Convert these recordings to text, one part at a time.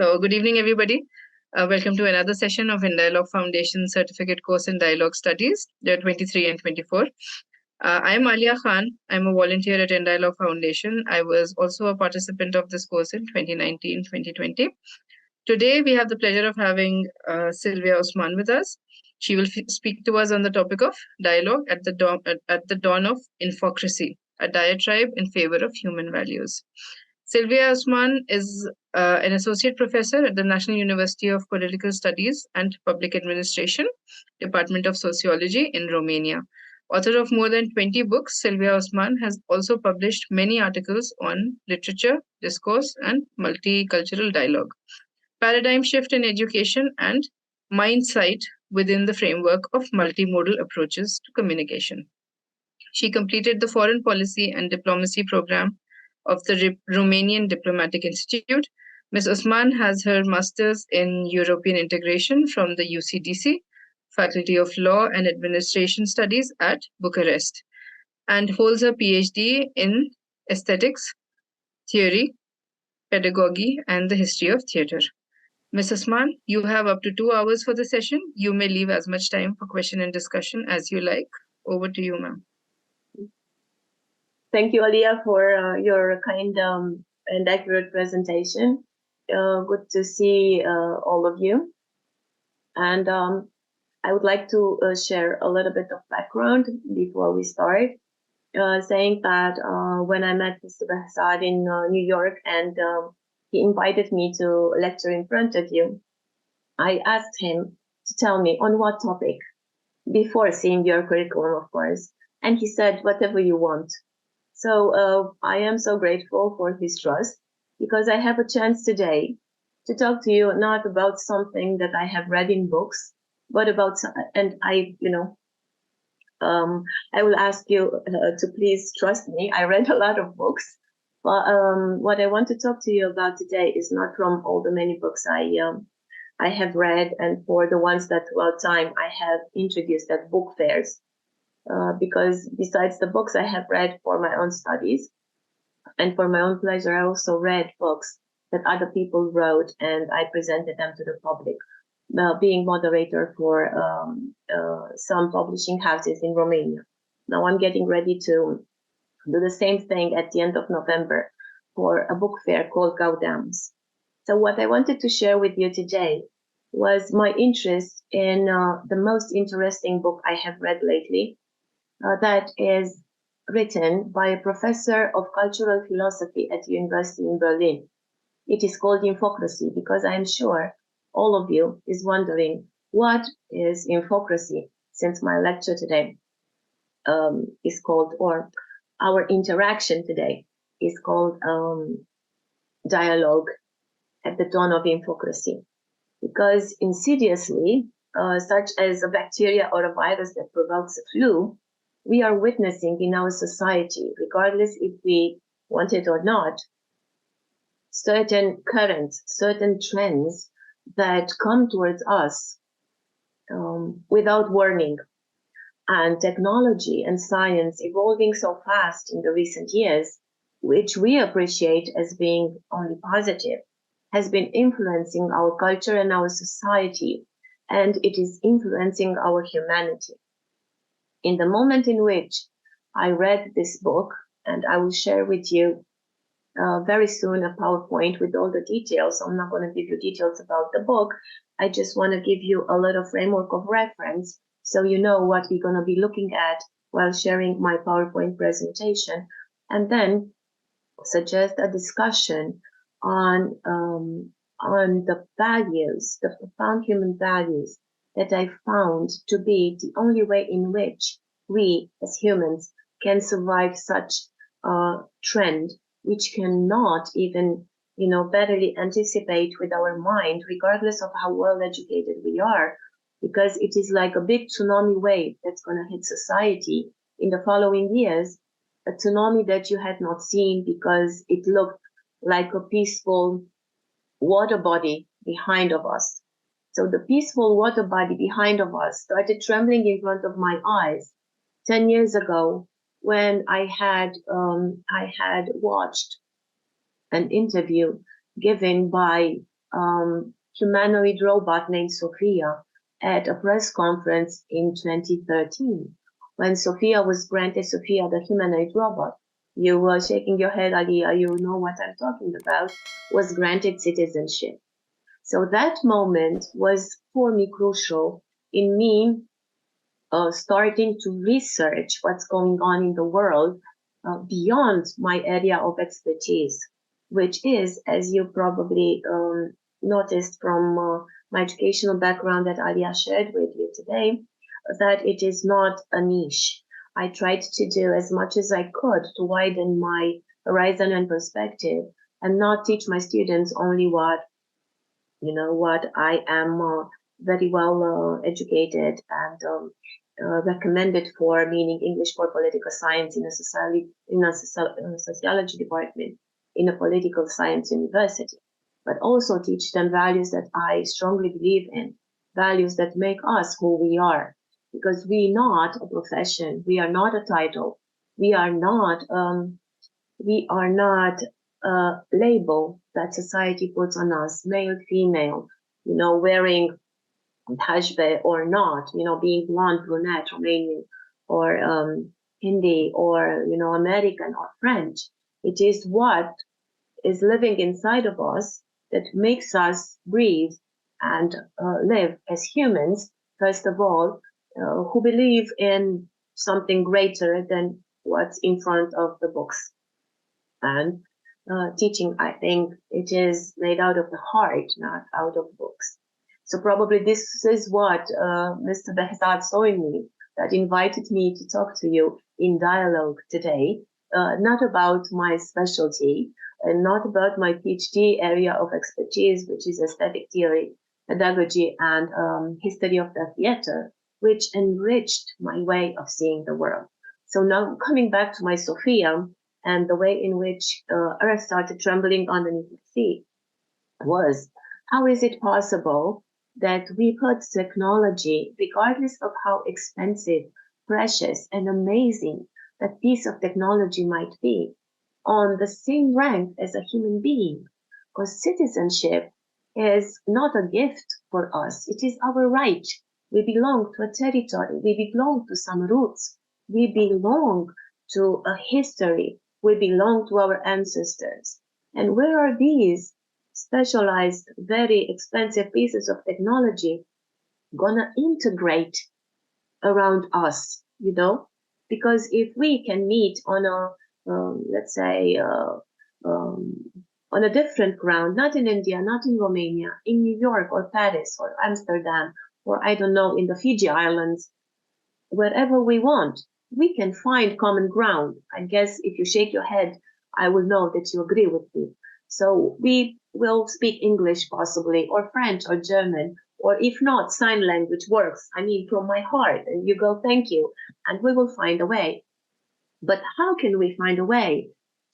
So, good evening, everybody. Welcome to another session of In Dialogue Foundation Certificate Course in Dialogue Studies, year 23 and 24. I am Alia Khan. I'm a volunteer at In Dialogue Foundation. I was also a participant of this course in 2019-2020. Today, we have the pleasure of having Silvia Osman with us. She will speak to us on the topic of dialogue at the dawn of Infocracy, a diatribe in favor of human values. Silvia Osman is an associate professor at the National University of Political Studies and Public Administration, Department of Sociology in Romania. Author of more than 20 books, Silvia Osman has also published many articles on literature, discourse, and multicultural dialogue, paradigm shift in education, and mindsight within the framework of multimodal approaches to communication. She completed the Foreign Policy and Diplomacy program of the Romanian Diplomatic Institute. Ms. Osman has her master's in European integration from the UCDC, Faculty of Law and Administration Studies at Bucharest, and holds a PhD in Aesthetics, Theory, Pedagogy, and the History of Theatre. Ms. Osman, you have up to 2 hours for the session. You may leave as much time for question and discussion as you like. Over to you, ma'am. Thank you, Alia, for your kind and accurate presentation. Good to see all of you. And I would like to share a little bit of background before we start, saying that when I met Mr. Behzad in New York and he invited me to lecture in front of you, I asked him to tell me on what topic, before seeing your curriculum, of course. And he said, whatever you want. So I am so grateful for his trust, because I have a chance today to talk to you not about something that I have read in books, but about, and I will ask you to please trust me. I read a lot of books, but what I want to talk to you about today is not from all the many books I have read, and for the ones that throughout time I have introduced at book fairs. Because besides the books I have read for my own studies and for my own pleasure, I also read books that other people wrote and I presented them to the public, being moderator for some publishing houses in Romania. Now I'm getting ready to do the same thing at the end of November for a book fair called Gaudams. So what I wanted to share with you today was my interest in the most interesting book I have read lately, that is written by a professor of cultural philosophy at the University in Berlin. It is called Infocracy, because I am sure all of you is wondering what is Infocracy, since my lecture today is called, or our interaction today is called Dialogue at the Dawn of Infocracy. Because insidiously, such as a bacteria or a virus that provokes a flu, we are witnessing in our society, regardless if we want it or not, certain currents, certain trends that come towards us without warning. And technology and science evolving so fast in the recent years, which we appreciate as being only positive, has been influencing our culture and our society, and it is influencing our humanity. In the moment in which I read this book, and I will share with you very soon a PowerPoint with all the details. I'm not going to give you details about the book. I just want to give you a little framework of reference so you know what we're going to be looking at while sharing my PowerPoint presentation, and then suggest a discussion on the values, the profound human values that I found to be the only way in which we as humans can survive such a trend, which cannot even, better anticipate with our mind, regardless of how well educated we are, because it is like a big tsunami wave that's going to hit society in the following years, a tsunami that you had not seen because it looked like a peaceful water body behind of us. So the peaceful water body behind of us started trembling in front of my eyes 10 years ago when I had watched an interview given by humanoid robot named Sophia at a press conference in 2013. When Sophia was granted, Sophia, the humanoid robot, you were shaking your head, Alia, you know what I'm talking about, was granted citizenship. So that moment was for me crucial in me starting to research what's going on in the world beyond my area of expertise, which is, as you probably noticed from my educational background that Alia shared with you today, that it is not a niche. I tried to do as much as I could to widen my horizon and perspective and not teach my students only what I am very well educated and recommended for, meaning English for political science in a sociology department in a political science university, but also teach them values that I strongly believe in, values that make us who we are, because we're not a profession, we are not a title, we are not a label that society puts on us, male, female, wearing hajbe or not, being blonde, brunette, Romanian, or Hindi, or, American or French. It is what is living inside of us that makes us breathe and live as humans, first of all, who believe in something greater than what's in front of the books. And teaching, I think, it is made out of the heart, not out of books. So probably this is what Mr. Behzad saw in me that invited me to talk to you in dialogue today, not about my specialty and not about my PhD area of expertise, which is aesthetic theory, pedagogy, and history of the theater, which enriched my way of seeing the world. So now coming back to my Sophia and the way in which Earth started trembling underneath my feet was, how is it possible that we put technology, regardless of how expensive, precious, and amazing that piece of technology might be, on the same rank as a human being? Because citizenship is not a gift for us, it is our right. We belong to a territory, we belong to some roots, we belong to a history, we belong to our ancestors. And where are these specialized, very expensive pieces of technology gonna integrate around us, Because if we can meet on a, let's say, on a different ground, not in India, not in Romania, in New York or Paris or Amsterdam, or I don't know, in the Fiji Islands, wherever we want, we can find common ground. I guess if you shake your head, I will know that you agree with me. So we will speak English possibly, or French or German, or if not, sign language works. I mean, from my heart, and you go, thank you, and we will find a way. But how can we find a way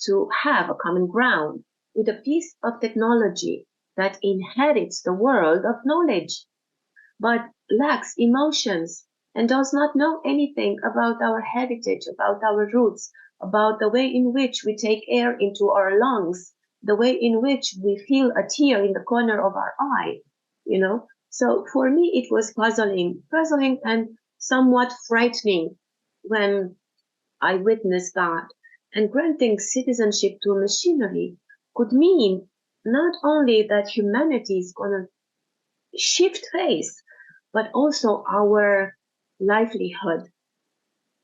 to have a common ground with a piece of technology that inherits the world of knowledge, but lacks emotions and does not know anything about our heritage, about our roots, about the way in which we take air into our lungs, the way in which we feel a tear in the corner of our eye, So for me, it was puzzling and somewhat frightening when I witnessed that. And granting citizenship to a machinery could mean not only that humanity is going to shift face, but also our livelihood,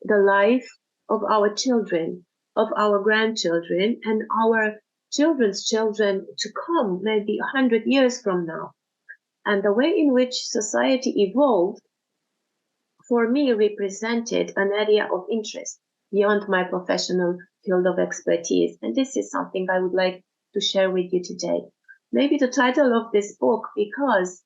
the life of our children, of our grandchildren, and our children's children to come, maybe 100 years from now. And the way in which society evolved, for me, represented an area of interest beyond my professional field of expertise. And this is something I would like to share with you today. Maybe the title of this book, because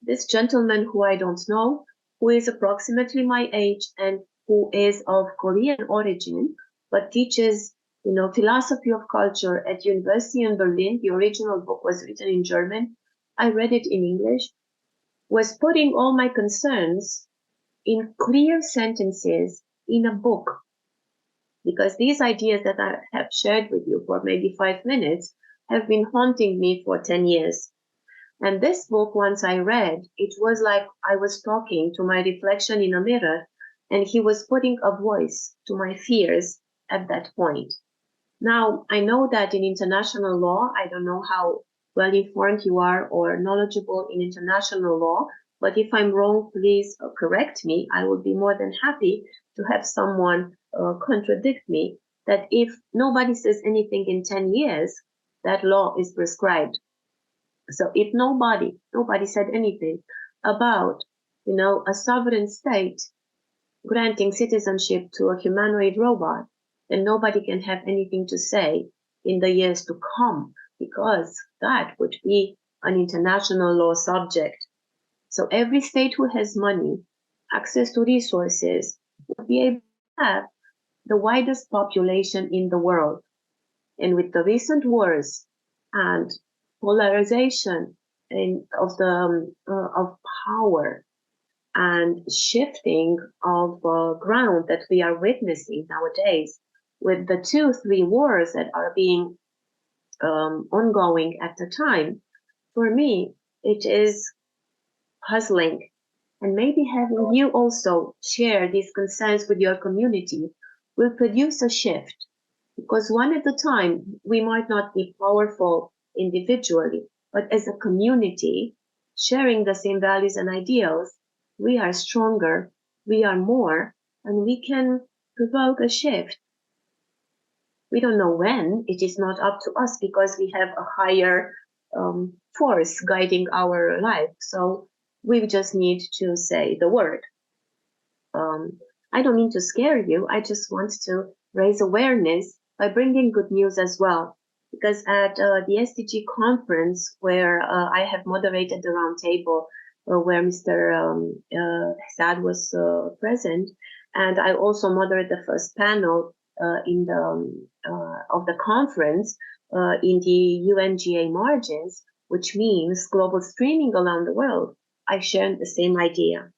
this gentleman who I don't know, who is approximately my age and who is of Korean origin, but teaches, philosophy of culture at University in Berlin. The original book was written in German. I read it in English, was putting all my concerns in clear sentences in a book. Because these ideas that I have shared with you for maybe 5 minutes have been haunting me for 10 years. And this book, once I read, it was like I was talking to my reflection in a mirror, and he was putting a voice to my fears at that point. Now, I know that in international law, I don't know how well informed you are or knowledgeable in international law, but if I'm wrong, please correct me. I would be more than happy to have someone contradict me, that if nobody says anything in 10 years, that law is prescribed. So if nobody said anything about, a sovereign state granting citizenship to a humanoid robot, then nobody can have anything to say in the years to come, because that would be an international law subject. So every state who has money, access to resources, would be able to have the widest population in the world. And with the recent wars and polarization of power and shifting of ground that we are witnessing nowadays, with the 2-3 wars that are being ongoing at the time, for me, it is puzzling. And maybe having you also share these concerns with your community will produce a shift. Because one at a time, we might not be powerful individually, but as a community, sharing the same values and ideals, we are stronger, we are more, and we can provoke a shift. We don't know when, it is not up to us because we have a higher force guiding our life. So we just need to say the word. I don't mean to scare you, I just want to raise awareness by bringing good news as well. Because at the SDG conference, where I have moderated the roundtable, where Mr. Sad was present, and I also moderated the first panel of the conference in the UNGA margins, which means global streaming around the world. I shared the same idea.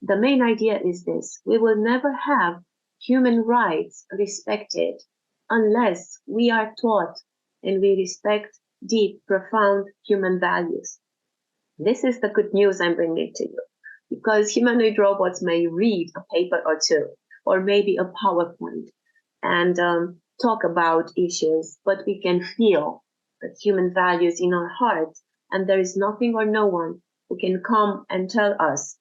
The main idea is this: we will never have human rights respected unless we are taught and we respect deep, profound human values. This is the good news I'm bringing to you, because humanoid robots may read a paper or two, or maybe a PowerPoint, and talk about issues, but we can feel the human values in our hearts, and there is nothing or no one who can come and tell us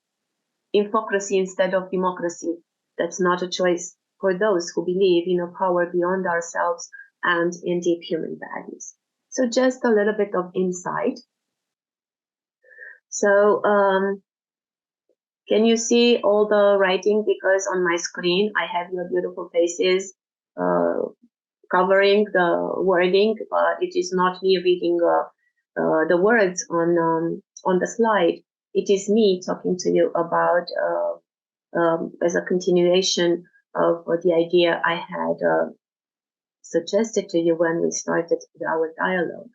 infocracy instead of democracy. That's not a choice for those who believe in a power beyond ourselves and in deep human values. So just a little bit of insight. So can you see all the writing? Because on my screen I have your beautiful faces covering the wording, but it is not me reading the words on the slide. It is me talking to you about as a continuation of the idea I had suggested to you when we started our dialogue.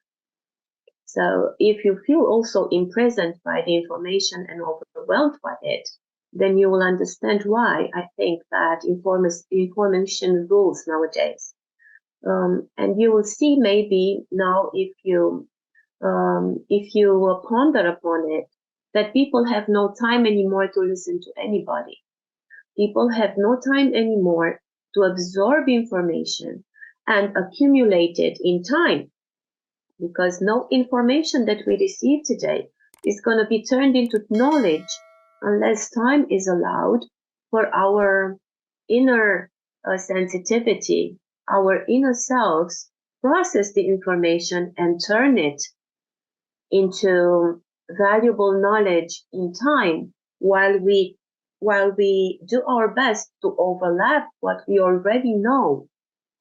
So if you feel also imprisoned by the information and overwhelmed by it, then you will understand why I think that information rules nowadays. And you will see maybe now, if you ponder upon it, that people have no time anymore to listen to anybody. People have no time anymore to absorb information and accumulate it in time, because no information that we receive today is going to be turned into knowledge unless time is allowed for our inner sensitivity, our inner selves process the information and turn it into valuable knowledge in time, while we do our best to overlap what we already know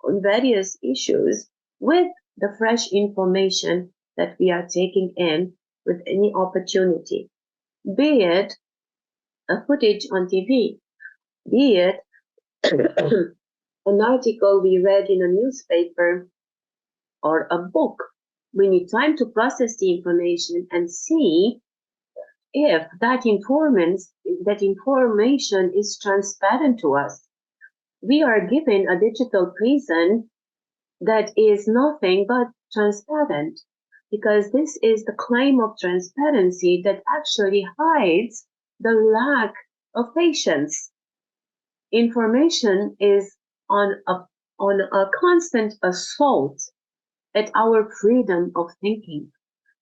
on various issues with the fresh information that we are taking in with any opportunity, be it a footage on TV, be it an article we read in a newspaper or a book. We need time to process the information and see if that information is transparent to us. We are given a digital prison that is nothing but transparent. because this is the claim of transparency that actually hides the lack of patience. Information is on a constant assault at our freedom of thinking.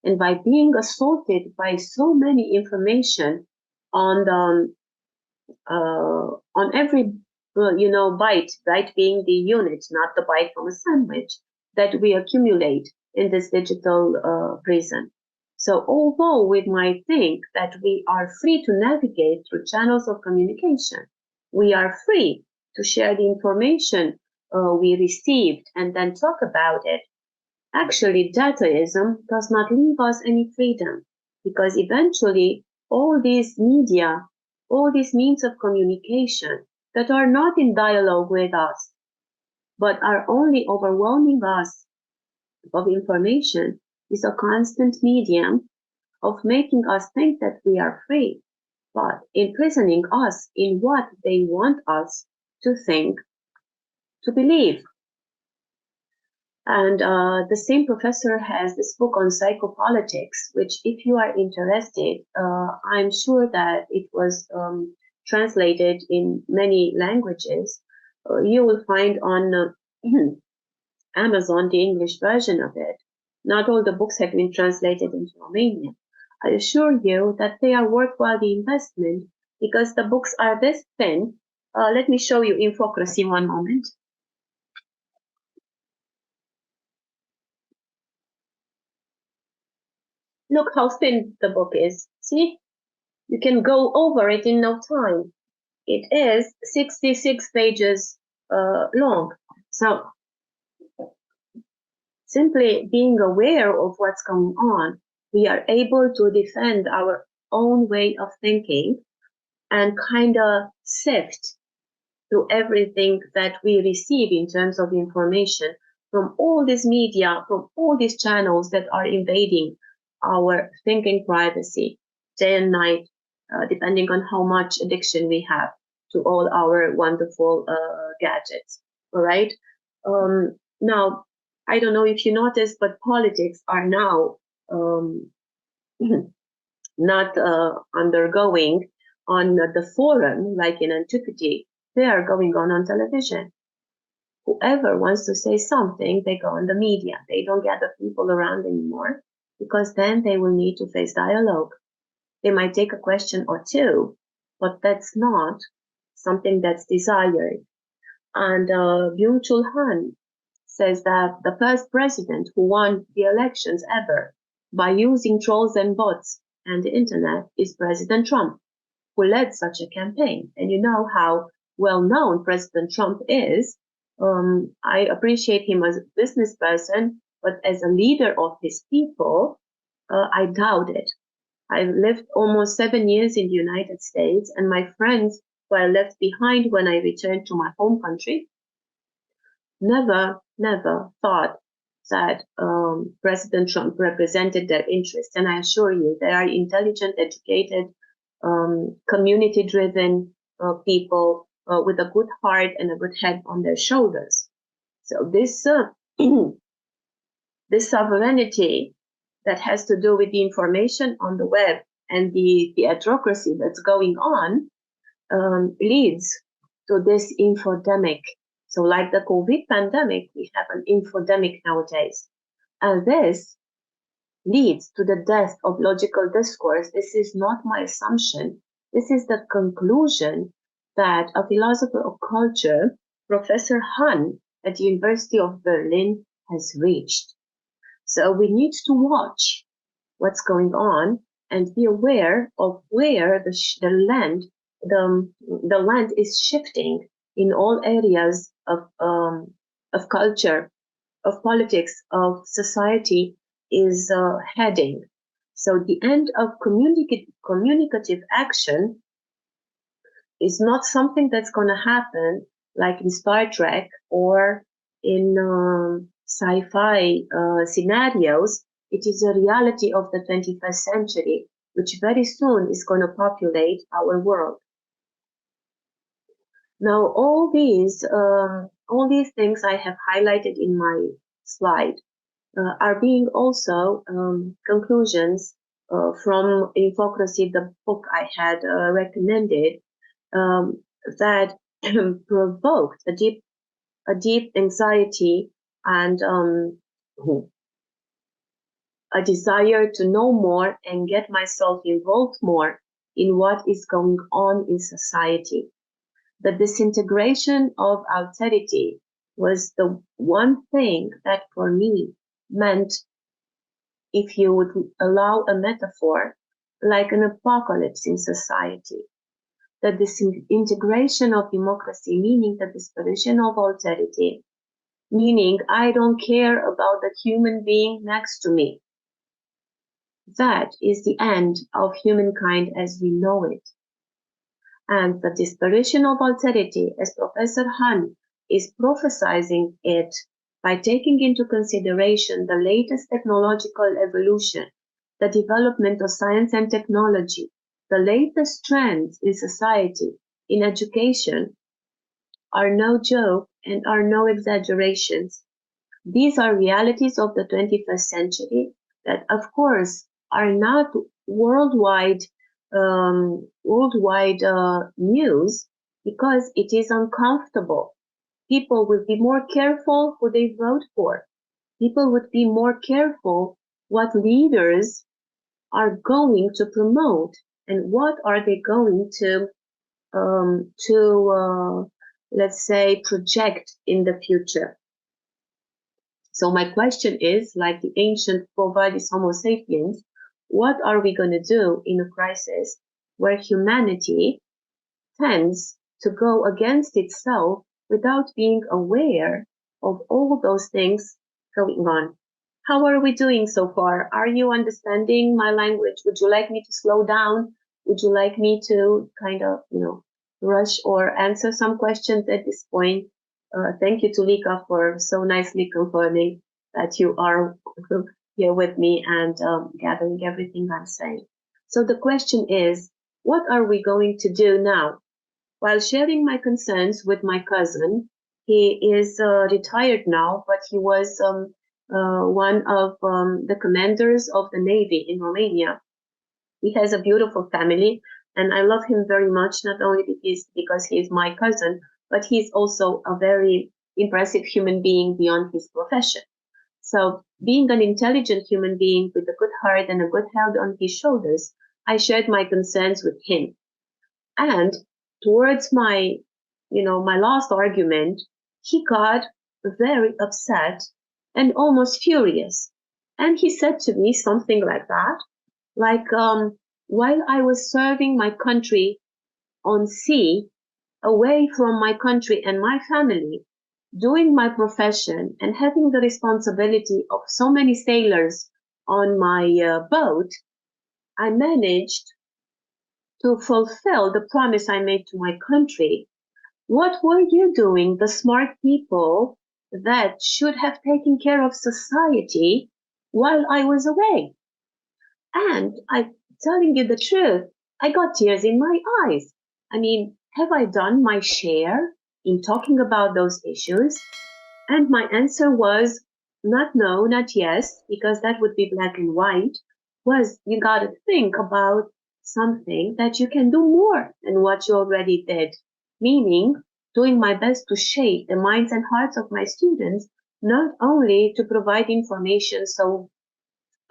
And by being assaulted by so many information on the on every bite being the unit, not the bite from a sandwich, that we accumulate in this digital prison. So although we might think that we are free to navigate through channels of communication, we are free to share the information we received and then talk about it, actually dataism does not leave us any freedom, because eventually all these media, all these means of communication that are not in dialogue with us, but are only overwhelming us of information, is a constant medium of making us think that we are free, but imprisoning us in what they want us to think, to believe. And the same professor has this book on psychopolitics, which, if you are interested, I'm sure that it was translated in many languages. You will find on Amazon the English version of it. Not all the books have been translated into Romanian. I assure you that they are worthwhile the investment, because the books are this thin. Let me show you Infocracy one moment. Look how thin the book is. See? You can go over it in no time. It is 66 pages long. So simply being aware of what's going on, we are able to defend our own way of thinking and kind of sift through everything that we receive in terms of information from all this media, from all these channels that are invading our thinking privacy day and night, depending on how much addiction we have to all our wonderful gadgets. All right. Now, I don't know if you noticed, but politics are now not undergoing on the forum like in antiquity. They are going on television. Whoever wants to say something, they go on the media. They don't gather people around anymore, because then they will need to face dialogue. They might take a question or two, but that's not something that's desired. And Byung-Chul Han says that the first president who won the elections ever by using trolls and bots and the internet is President Trump, who led such a campaign. And you know how well known President Trump is. I appreciate him as a business person, but as a leader of his people, I doubt it. I've lived almost 7 years in the United States, and my friends who I left behind when I returned to my home country never thought that President Trump represented their interests. And I assure you, they are intelligent, educated, community-driven people with a good heart and a good head on their shoulders. So this this sovereignty that has to do with the information on the web and the theatrocracy that's going on leads to this infodemic. So like the COVID pandemic, we have an infodemic nowadays. And this leads to the death of logical discourse. This is not my assumption. This is the conclusion that a philosopher of culture, Professor Han at the University of Berlin, has reached. So we need to watch what's going on and be aware of where the land is shifting in all areas of culture, of politics, of society is heading. So the end of communicative action is not something that's going to happen like in Star Trek or in sci-fi scenarios. It is a reality of the 21st century, which very soon is going to populate our world. Now, all these things I have highlighted in my slide. are being also conclusions from Infocracy, the book I had recommended, that provoked a deep anxiety and a desire to know more and get myself involved more in what is going on in society. The disintegration of austerity was the one thing that for me meant, if you would allow a metaphor, like an apocalypse in society. The disintegration of democracy, meaning the disparition of austerity, meaning I don't care about the human being next to me. That is the end of humankind as we know it. And the disparition of austerity, as Professor Han is prophesizing it by taking into consideration the latest technological evolution, the development of science and technology, the latest trends in society, in education, are no joke and are no exaggerations. These are realities of the 21st century that, of course, are not worldwide news, because it is uncomfortable. People would be more careful who they vote for. People would be more careful what leaders are going to promote and what are they going to let's say, project in the future. So my question is, like the ancient Quo Vadis Homo sapiens, what are we going to do in a crisis where humanity tends to go against itself without being aware of all those things going on? How are we doing so far? Are you understanding my language? Would you like me to slow down? Would you like me to kind of, rush or answer some questions at this point? Thank you to Lika for so nicely confirming that you are here with me and gathering everything I'm saying. So the question is, what are we going to do now? While sharing my concerns with my cousin, he is retired now, but he was one of the commanders of the Navy in Romania. He has a beautiful family, and I love him very much, not only because he is my cousin, but he's also a very impressive human being beyond his profession. So, being an intelligent human being with a good heart and a good head on his shoulders, I shared my concerns with him. And towards my last argument, he got very upset and almost furious. And he said to me something like that, like, while I was serving my country on sea, away from my country and my family, doing my profession and having the responsibility of so many sailors on my boat, I managed to fulfill the promise I made to my country. What were you doing, the smart people that should have taken care of society while I was away? And I'm telling you the truth, I got tears in my eyes. I mean, have I done my share in talking about those issues? And my answer was not no, not yes, because that would be black and white, was you gotta think about something that you can do more than what you already did. Meaning, doing my best to shape the minds and hearts of my students, not only to provide information so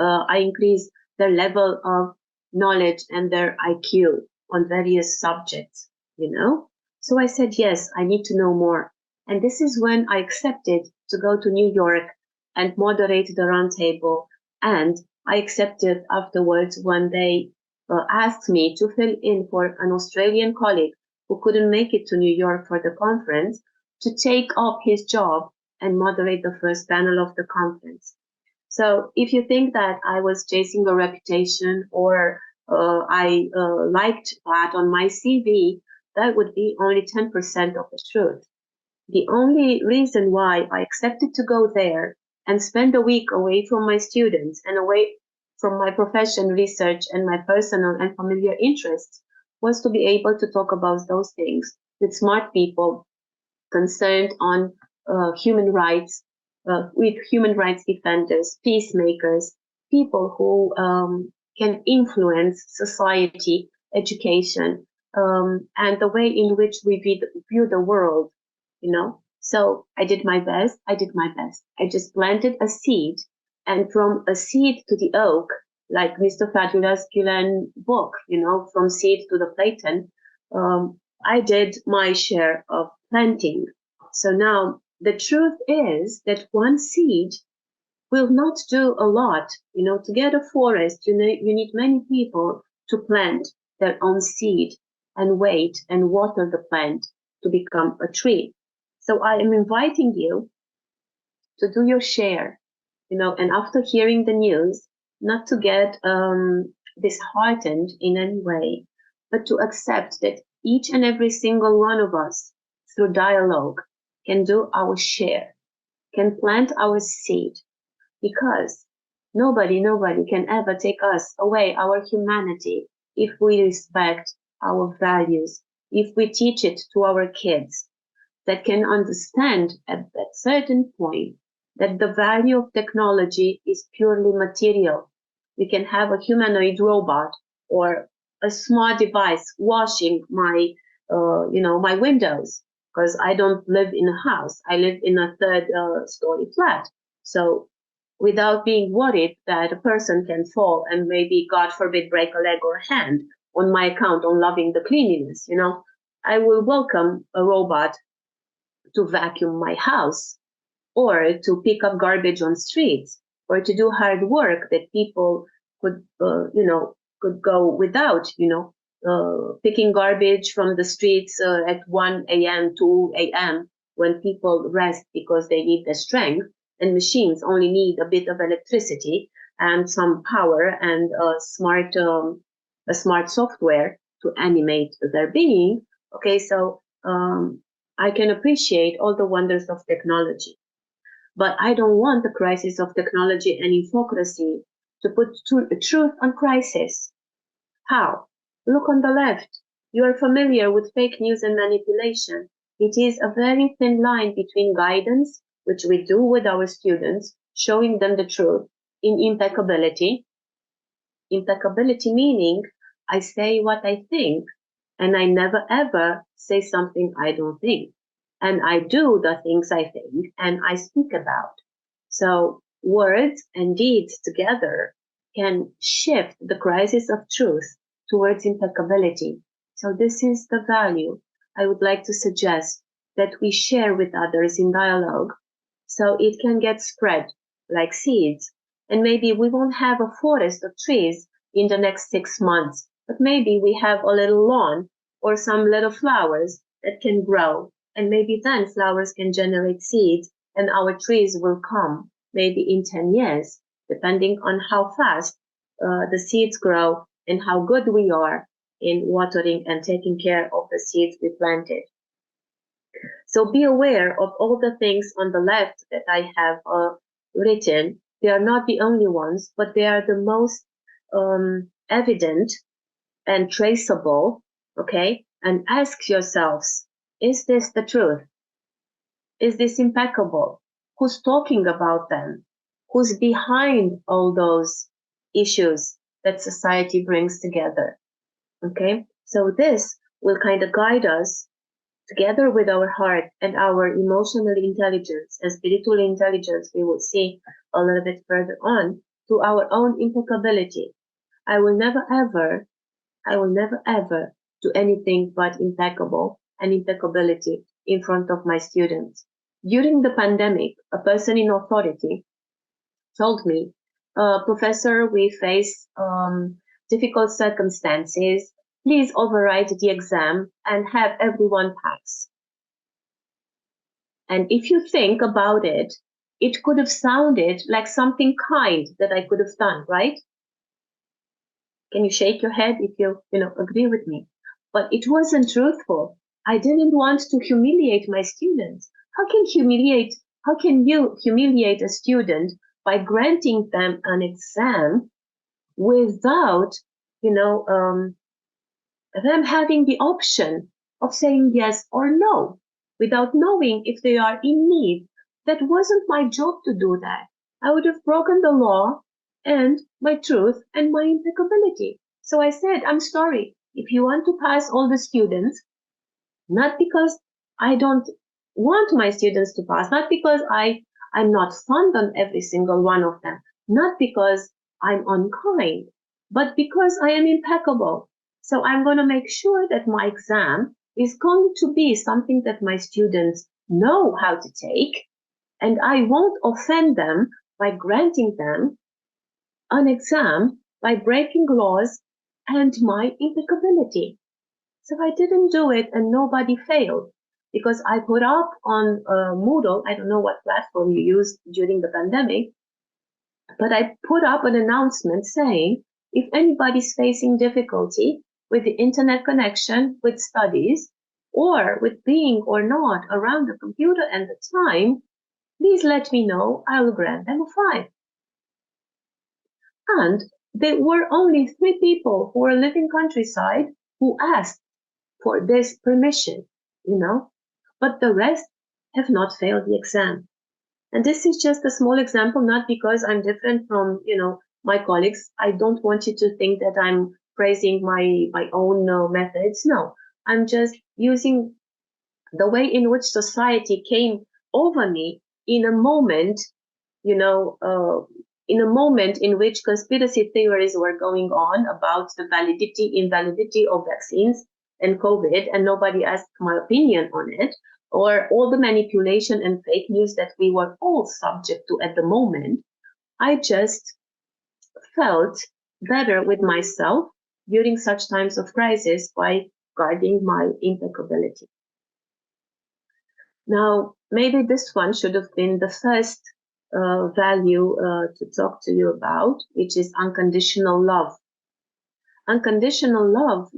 I increase their level of knowledge and their IQ on various subjects, So I said, yes, I need to know more. And this is when I accepted to go to New York and moderate the roundtable. And I accepted afterwards when they asked me to fill in for an Australian colleague who couldn't make it to New York for the conference, to take up his job and moderate the first panel of the conference. So if you think that I was chasing a reputation or I liked that on my CV, that would be only 10% of the truth. The only reason why I accepted to go there and spend a week away from my students and away from my profession, research, and my personal and familiar interests was to be able to talk about those things with smart people concerned on human rights, with human rights defenders, peacemakers, people who can influence society, education, and the way in which we view the world, you know. So I did my best. I did my best. I just planted a seed, and from a seed to the oak, like Mr. Fadula's Gulen book, you know, from seed to the Platon, I did my share of planting. So now the truth is that one seed will not do a lot. You know, to get a forest, you need many people to plant their own seed and wait and water the plant to become a tree. So I am inviting you to do your share, you know, and after hearing the news, not to get disheartened in any way, but to accept that each and every single one of us, through dialogue, can do our share, can plant our seed, because nobody can ever take us away, our humanity, if we respect our values, if we teach it to our kids, that can understand at that certain point that the value of technology is purely material. We can have a humanoid robot or a smart device washing my, my windows, because I don't live in a house. I live in a third-story flat. So without being worried that a person can fall and maybe, God forbid, break a leg or a hand on my account on loving the cleanliness, you know, I will welcome a robot to vacuum my house, or to pick up garbage on streets, or to do hard work that people could, could go without, picking garbage from the streets at 1 a.m., 2 a.m., when people rest because they need the strength, and machines only need a bit of electricity and some power and a smart software to animate their being. Okay, so I can appreciate all the wonders of technology, but I don't want the crisis of technology and infocracy to put truth on crisis. How? Look on the left. You are familiar with fake news and manipulation. It is a very thin line between guidance, which we do with our students, showing them the truth, in impeccability. Impeccability meaning I say what I think, and I never ever say something I don't think. And I do the things I think and I speak about. So words and deeds together can shift the crisis of truth towards impeccability. So this is the value I would like to suggest that we share with others in dialogue, so it can get spread like seeds. And maybe we won't have a forest of trees in the next 6 months, but maybe we have a little lawn or some little flowers that can grow. And maybe then flowers can generate seeds and our trees will come maybe in 10 years, depending on how fast the seeds grow and how good we are in watering and taking care of the seeds we planted. So be aware of all the things on the left that I have written. They are not the only ones, but they are the most evident and traceable, okay? And ask yourselves, is this the truth? Is this impeccable? Who's talking about them? Who's behind all those issues that society brings together? Okay, so this will kind of guide us together with our heart and our emotional intelligence and spiritual intelligence, we will see a little bit further on, to our own impeccability. I will never ever do anything but impeccable and impeccability in front of my students. During the pandemic, a person in authority told me, Professor, we face difficult circumstances. Please override the exam and have everyone pass. And if you think about it, it could have sounded like something kind that I could have done, right? Can you shake your head if you agree with me? But it wasn't truthful. I didn't want to humiliate my students. How can you humiliate a student by granting them an exam without, them having the option of saying yes or no, without knowing if they are in need, That wasn't my job to do that. I would have broken the law and my truth and my impeccability. So I said, I'm sorry. If you want to pass all the students, not because I don't want my students to pass, not because I'm not fond on every single one of them, not because I'm unkind, but because I am impeccable. So I'm going to make sure that my exam is going to be something that my students know how to take, and I won't offend them by granting them an exam by breaking laws and my impeccability. So I didn't do it and nobody failed because I put up on Moodle, I don't know what platform you used during the pandemic, but I put up an announcement saying, if anybody's facing difficulty with the internet connection, with studies, or with being or not around the computer and the time, please let me know, I will grant them a 5. And there were only 3 people who were living countryside who asked for this permission, but the rest have not failed the exam. And this is just a small example, not because I'm different from, my colleagues. I don't want you to think that I'm praising my own methods. No, I'm just using the way in which society came over me in a moment, in a moment in which conspiracy theories were going on about the validity, invalidity of vaccines and COVID, and nobody asked my opinion on it, or all the manipulation and fake news that we were all subject to at the moment. I just felt better with myself during such times of crisis by guarding my impeccability. Now, maybe this one should have been the first value to talk to you about, which is unconditional love. Unconditional love,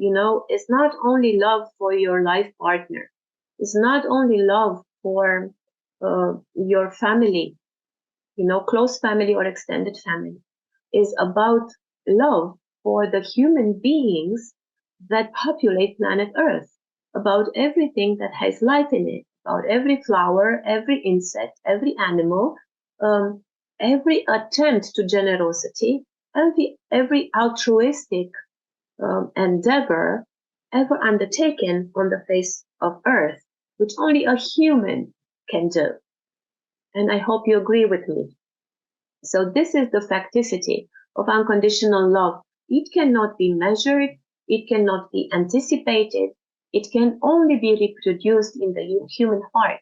is not only love for your life partner. It's not only love for your family, close family or extended family. It's about love for the human beings that populate planet Earth, about everything that has life in it, about every flower, every insect, every animal, every attempt to generosity, every altruistic endeavor ever undertaken on the face of Earth, which only a human can do. And I hope you agree with me. So this is the facticity of unconditional love. It cannot be measured. It cannot be anticipated. It can only be reproduced in the human heart.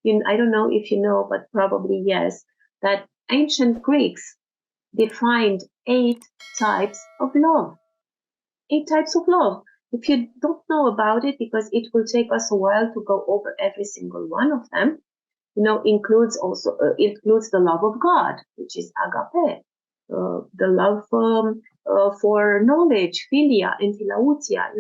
I don't know if you know, but probably yes, that ancient Greeks defined 8 types of love. 8 types of love. If you don't know about it, because it will take us a while to go over every single one of them, includes the love of God, which is agape, the love for knowledge, philia and philautia,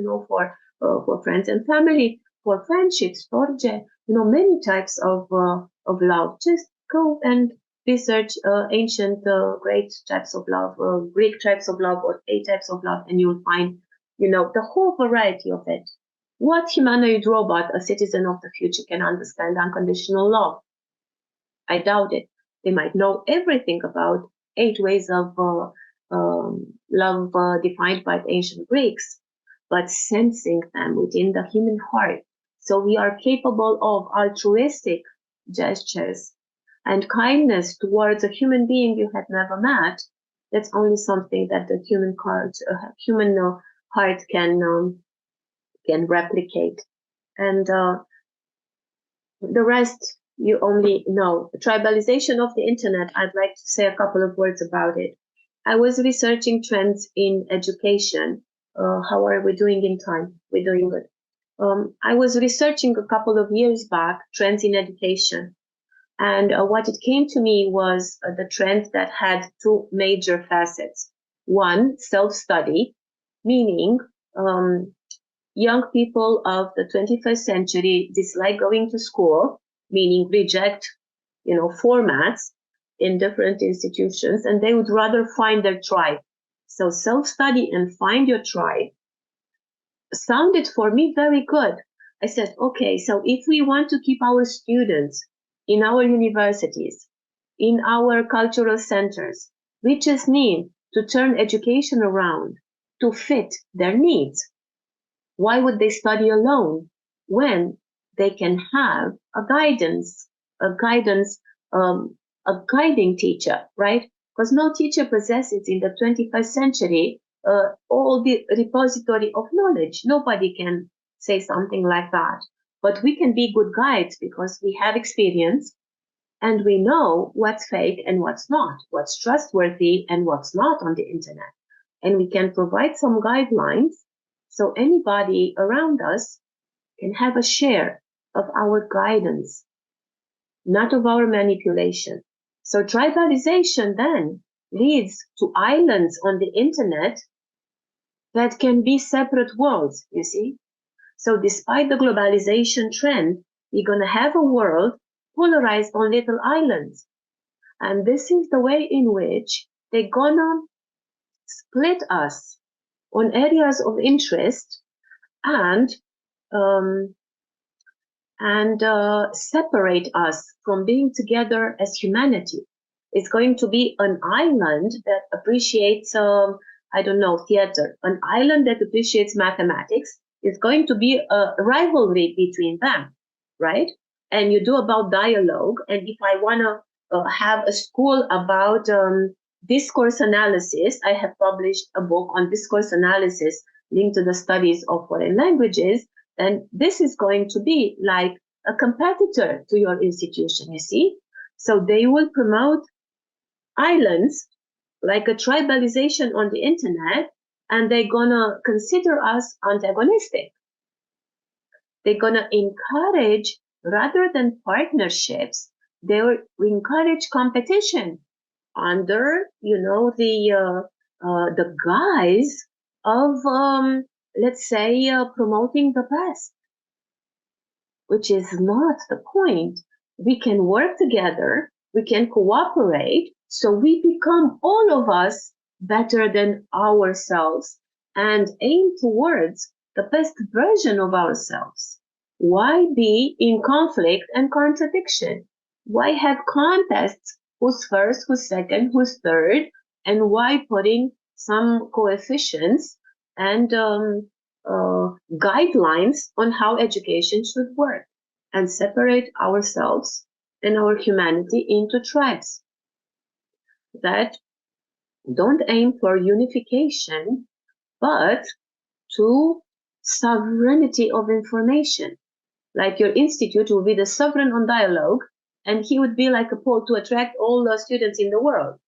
for friends and family, for friendships, storge, many types of love. Just go and research ancient great types of love, Greek types of love, or 8 types of love, and you'll find, the whole variety of it. What humanoid robot, a citizen of the future, can understand unconditional love? I doubt it. They might know everything about 8 ways of love defined by the ancient Greeks, but sensing them within the human heart. So we are capable of altruistic gestures and kindness towards a human being you had never met. That's only something that the human heart can replicate. And the rest you only know. The tribalization of the internet, I'd like to say a couple of words about it. I was researching trends in education. How are we doing in time? We're doing good. I was researching a couple of years back trends in education. And what it came to me was the trend that had 2 major facets. One, self-study, meaning young people of the 21st century dislike going to school, meaning reject, formats in different institutions, and they would rather find their tribe. So self-study and find your tribe sounded for me very good. I said, okay, so if we want to keep our students in our universities, in our cultural centers. We just need to turn education around to fit their needs. Why would they study alone when they can have a guiding teacher, right? Because no teacher possesses in the 21st century all the repository of knowledge. Nobody can say something like that. But we can be good guides because we have experience and we know what's fake and what's not, what's trustworthy and what's not on the internet. And we can provide some guidelines so anybody around us can have a share of our guidance, not of our manipulation. So tribalization then leads to islands on the internet that can be separate worlds, you see. So despite the globalization trend, we're going to have a world polarized on little islands. And this is the way in which they're going to split us on areas of interest and separate us from being together as humanity. It's going to be an island that appreciates, theater, an island that appreciates mathematics. It's going to be a rivalry between them, right? And you do about dialogue. And if I want to have a school about discourse analysis, I have published a book on discourse analysis linked to the studies of foreign languages. And this is going to be like a competitor to your institution, you see? So they will promote islands, like a tribalization on the internet, and they're gonna consider us antagonistic. They're gonna encourage, rather than partnerships, they will encourage competition under, the guise of, promoting the best, which is not the point. We can work together, we can cooperate, so we become all of us better than ourselves and aim towards the best version of ourselves. Why be in conflict and contradiction? Why have contests? Who's first, who's second, who's third? And why putting some coefficients and guidelines on how education should work and separate ourselves and our humanity into tribes that don't aim for unification, but to sovereignty of information. Like your institute will be the sovereign on dialogue, and he would be like a pole to attract all the students in the world.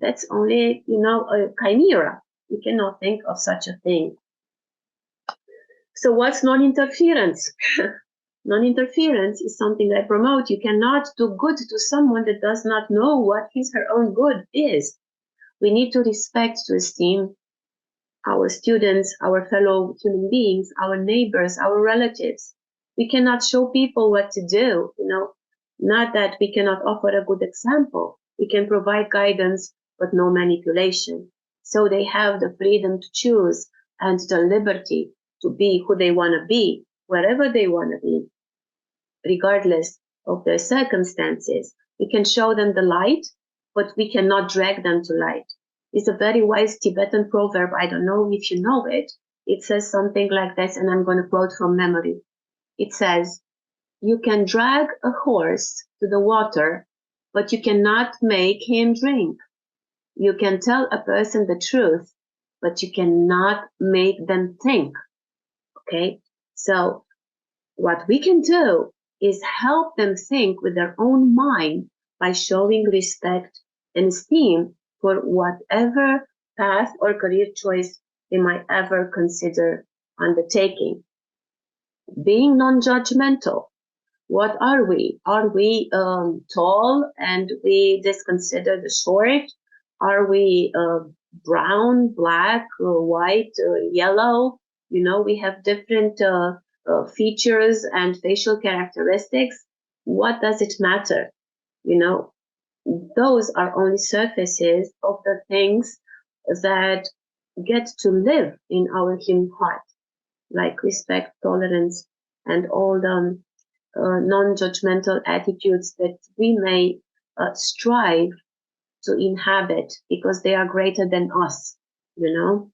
That's only, a chimera. We cannot think of such a thing. So what's non-interference? Non-interference is something I promote. You cannot do good to someone that does not know what his or her own good is. We need to respect, to esteem our students, our fellow human beings, our neighbors, our relatives. We cannot show people what to do, not that we cannot offer a good example. We can provide guidance, but no manipulation. So they have the freedom to choose and the liberty to be who they want to be, wherever they want to be, regardless of their circumstances. We can show them the light, but we cannot drag them to light. It's a very wise Tibetan proverb. I don't know if you know it. It says something like this, and I'm going to quote from memory. It says, you can drag a horse to the water, but you cannot make him drink. You can tell a person the truth, but you cannot make them think. Okay? So what we can do is help them think with their own mind by showing respect and esteem for whatever path or career choice they might ever consider undertaking. Being non-judgmental. What are we? Are we tall and we just consider the short? Are we brown, black, white, yellow? We have different features and facial characteristics. What does it matter? Those are only surfaces of the things that get to live in our human heart, like respect, tolerance, and all the non-judgmental attitudes that we may strive to inhabit because they are greater than us, you know.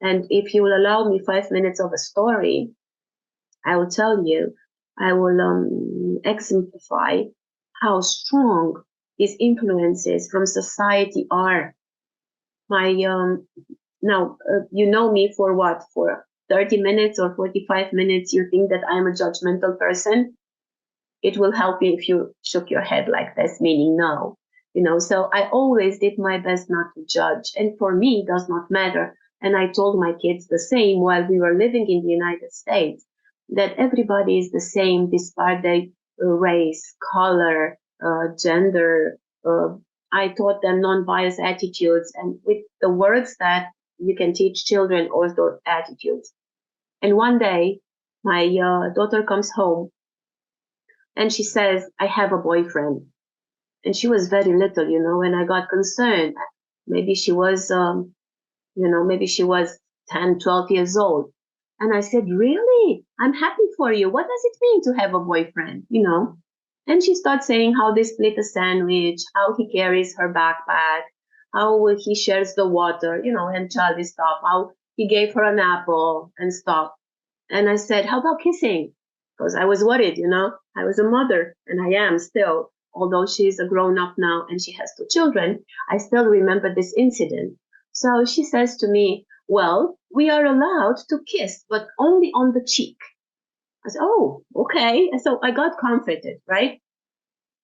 And if you will allow me 5 minutes of a story, I will tell you, I will exemplify how strong these influences from society are. My now you know me for what? For 30 minutes or 45 minutes, you think that I'm a judgmental person? It will help you if you shook your head like this, meaning no. You know, so I always did my best not to judge. And for me, it does not matter. And I told my kids the same while we were living in the United States, that everybody is the same despite their race, color, gender. I taught them non-biased attitudes, and with the words that you can teach children all those attitudes. And one day, my daughter comes home and she says, I have a boyfriend. And she was very little, you know, and I got concerned. Maybe she was, maybe she was 10, 12 years old. And I said, really? I'm happy for you. What does it mean to have a boyfriend, you know? And she starts saying how they split a sandwich, how he carries her backpack, how he shares the water, you know, and childish stuff, how he gave her an apple and stuff. And I said, how about kissing? Because I was worried, you know, I was a mother and I am still, although she's a grown up now and she has 2 children, I still remember this incident. So she says to me, well, we are allowed to kiss, but only on the cheek. I said, oh, okay. And so I got comforted, right?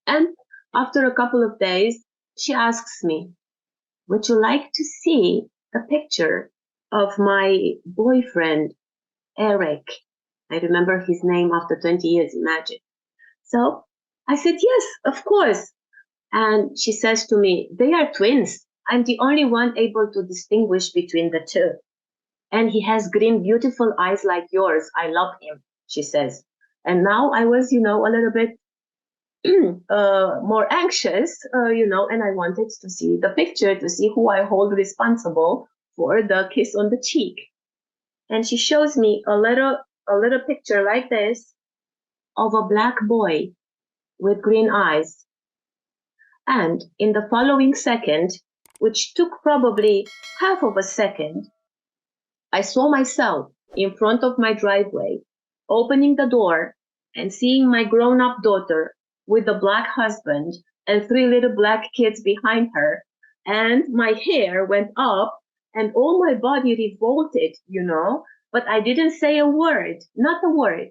And after a couple of days, she asks me, would you like to see a picture of my boyfriend, Eric? I remember his name after 20 years, imagine. So I said, yes, of course. And she says to me, they are twins. I'm the only one able to distinguish between the two. And he has green, beautiful eyes like yours. I love him, she says. And now I was, you know, a little bit more anxious, and I wanted to see the picture to see who I hold responsible for the kiss on the cheek. And she shows me a little picture like this of a black boy with green eyes. And in the following second, which took probably half of a second, I saw myself in front of my driveway, opening the door and seeing my grown-up daughter with a black husband and 3 little black kids behind her. And my hair went up and all my body revolted, you know, but I didn't say a word, not a word.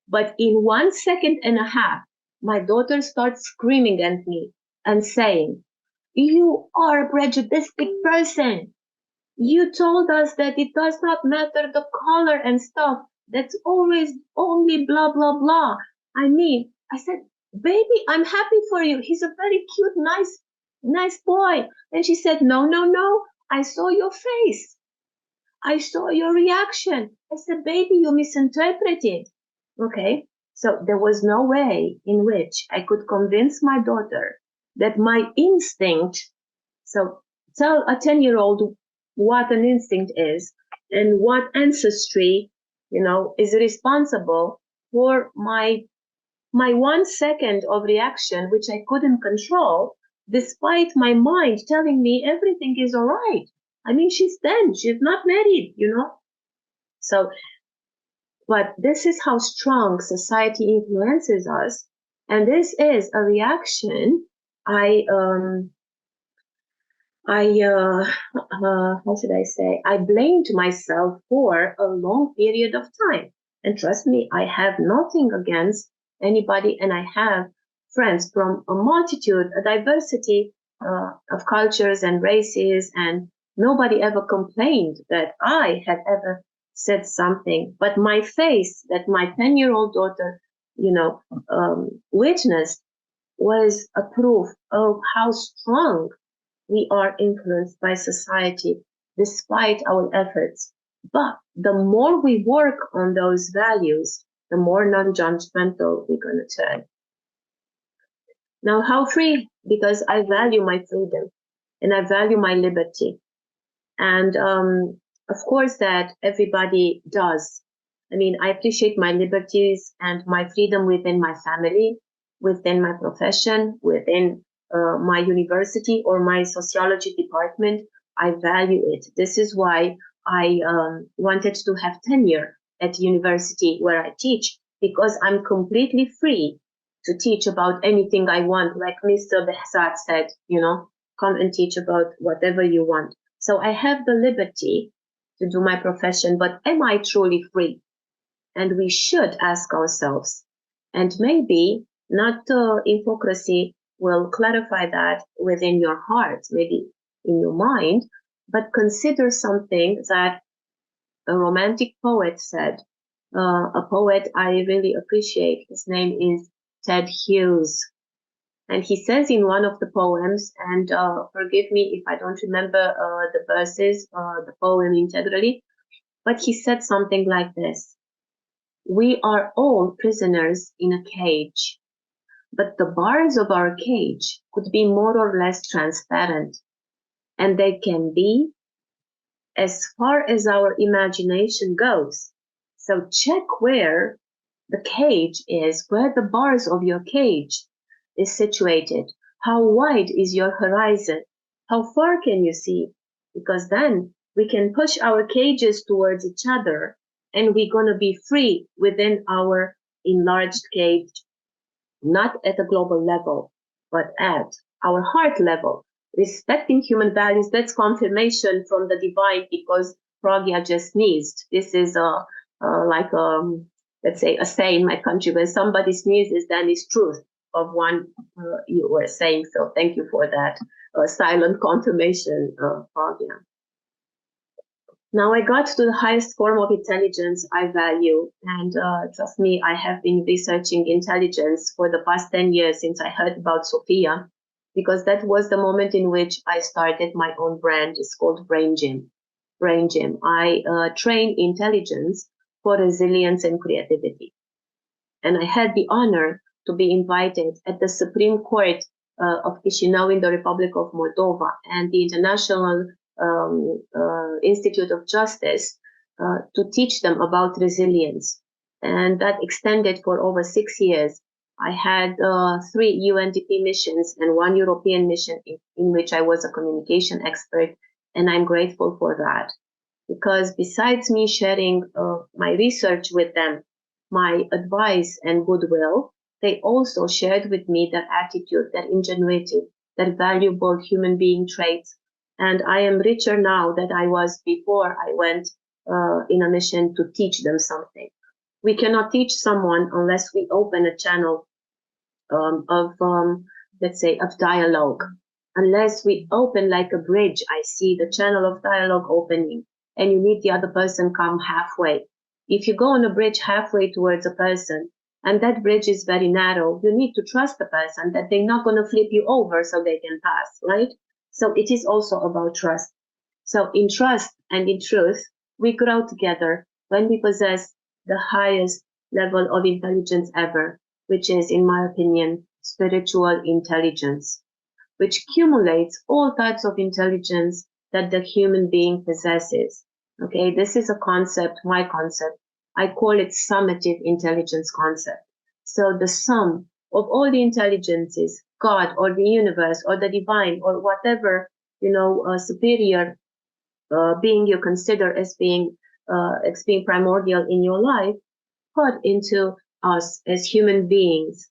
But in 1 second and a half, my daughter starts screaming at me and saying, you are a prejudiced person. You told us that it does not matter the color and stuff. That's always only blah, blah, blah. I said, baby, I'm happy for you. He's a very cute, nice boy. And she said, no. I saw your face. I saw your reaction. I said, baby, you misinterpreted. Okay. So there was no way in which I could convince my daughter that my instinct, so tell a 10-year-old what an instinct is and what ancestry, you know, is responsible for my 1 second of reaction, which I couldn't control, despite my mind telling me everything is all right. I mean, she's 10, she's not married, you know. So, but this is how strong society influences us. And this is a reaction how should I say, I blamed myself for a long period of time. And trust me, I have nothing against anybody, and I have friends from a multitude, a diversity of cultures and races, and nobody ever complained that I had ever said something. But my face that my 10-year-old daughter, witnessed was a proof of how strong we are influenced by society despite our efforts. But the more we work on those values, the more non-judgmental we're going to turn. Now, how free? Because I value my freedom and I value my liberty. And of course that everybody does. I mean, I appreciate my liberties and my freedom within my family, within my profession, within my university or my sociology department. I value it. This is why I wanted to have tenure at university where I teach, because I'm completely free to teach about anything I want. Like Mr. Behzad said, you know, come and teach about whatever you want. So I have the liberty to do my profession, but am I truly free? And we should ask ourselves, and maybe not Infocracy will clarify that within your heart, maybe in your mind, but consider something that a romantic poet said, a poet I really appreciate. His name is Ted Hughes. And he says in one of the poems, and forgive me if I don't remember the verses, the poem integrally, but he said something like this: we are all prisoners in a cage, but the bars of our cage could be more or less transparent, and they can be as far as our imagination goes. So check where the cage is, where the bars of your cage is situated. How wide is your horizon? How far can you see? Because then we can push our cages towards each other, and we're going to be free within our enlarged cage, not at a global level, but at our heart level, respecting human values. That's confirmation from the divine, because Pragya just sneezed. This is like let's say a say in my country: when somebody sneezes, then it's truth of one you were saying. So thank you for that silent confirmation, Pragya. Now I got to the highest form of intelligence I value, and trust me, I have been researching intelligence for the past 10 years since I heard about Sophia, because that was the moment in which I started my own brand. It's called Brain Gym. Brain Gym. I train intelligence for resilience and creativity. And I had the honor to be invited at the Supreme Court of Chisinau in the Republic of Moldova and the International Institute of Justice to teach them about resilience. And that extended for over 6 years. I had 3 UNDP missions and 1 European mission in which I was a communication expert, and I'm grateful for that. Because besides me sharing my research with them, my advice and goodwill, they also shared with me their attitude, their ingenuity, their valuable human being traits. And I am richer now than I was before I went in a mission to teach them something. We cannot teach someone unless we open a channel of, let's say, of dialogue. Unless we open like a bridge, I see the channel of dialogue opening, and you need the other person come halfway. If you go on a bridge halfway towards a person, and that bridge is very narrow, you need to trust the person that they're not going to flip you over so they can pass, right? So it is also about trust. So in trust and in truth, we grow together when we possess the highest level of intelligence ever, which is, in my opinion, spiritual intelligence, which accumulates all types of intelligence that the human being possesses. Okay, this is a concept, my concept. I call it summative intelligence concept. So the sum of all the intelligences, God or the universe or the divine or whatever, superior being you consider as being primordial in your life, put into us as human beings.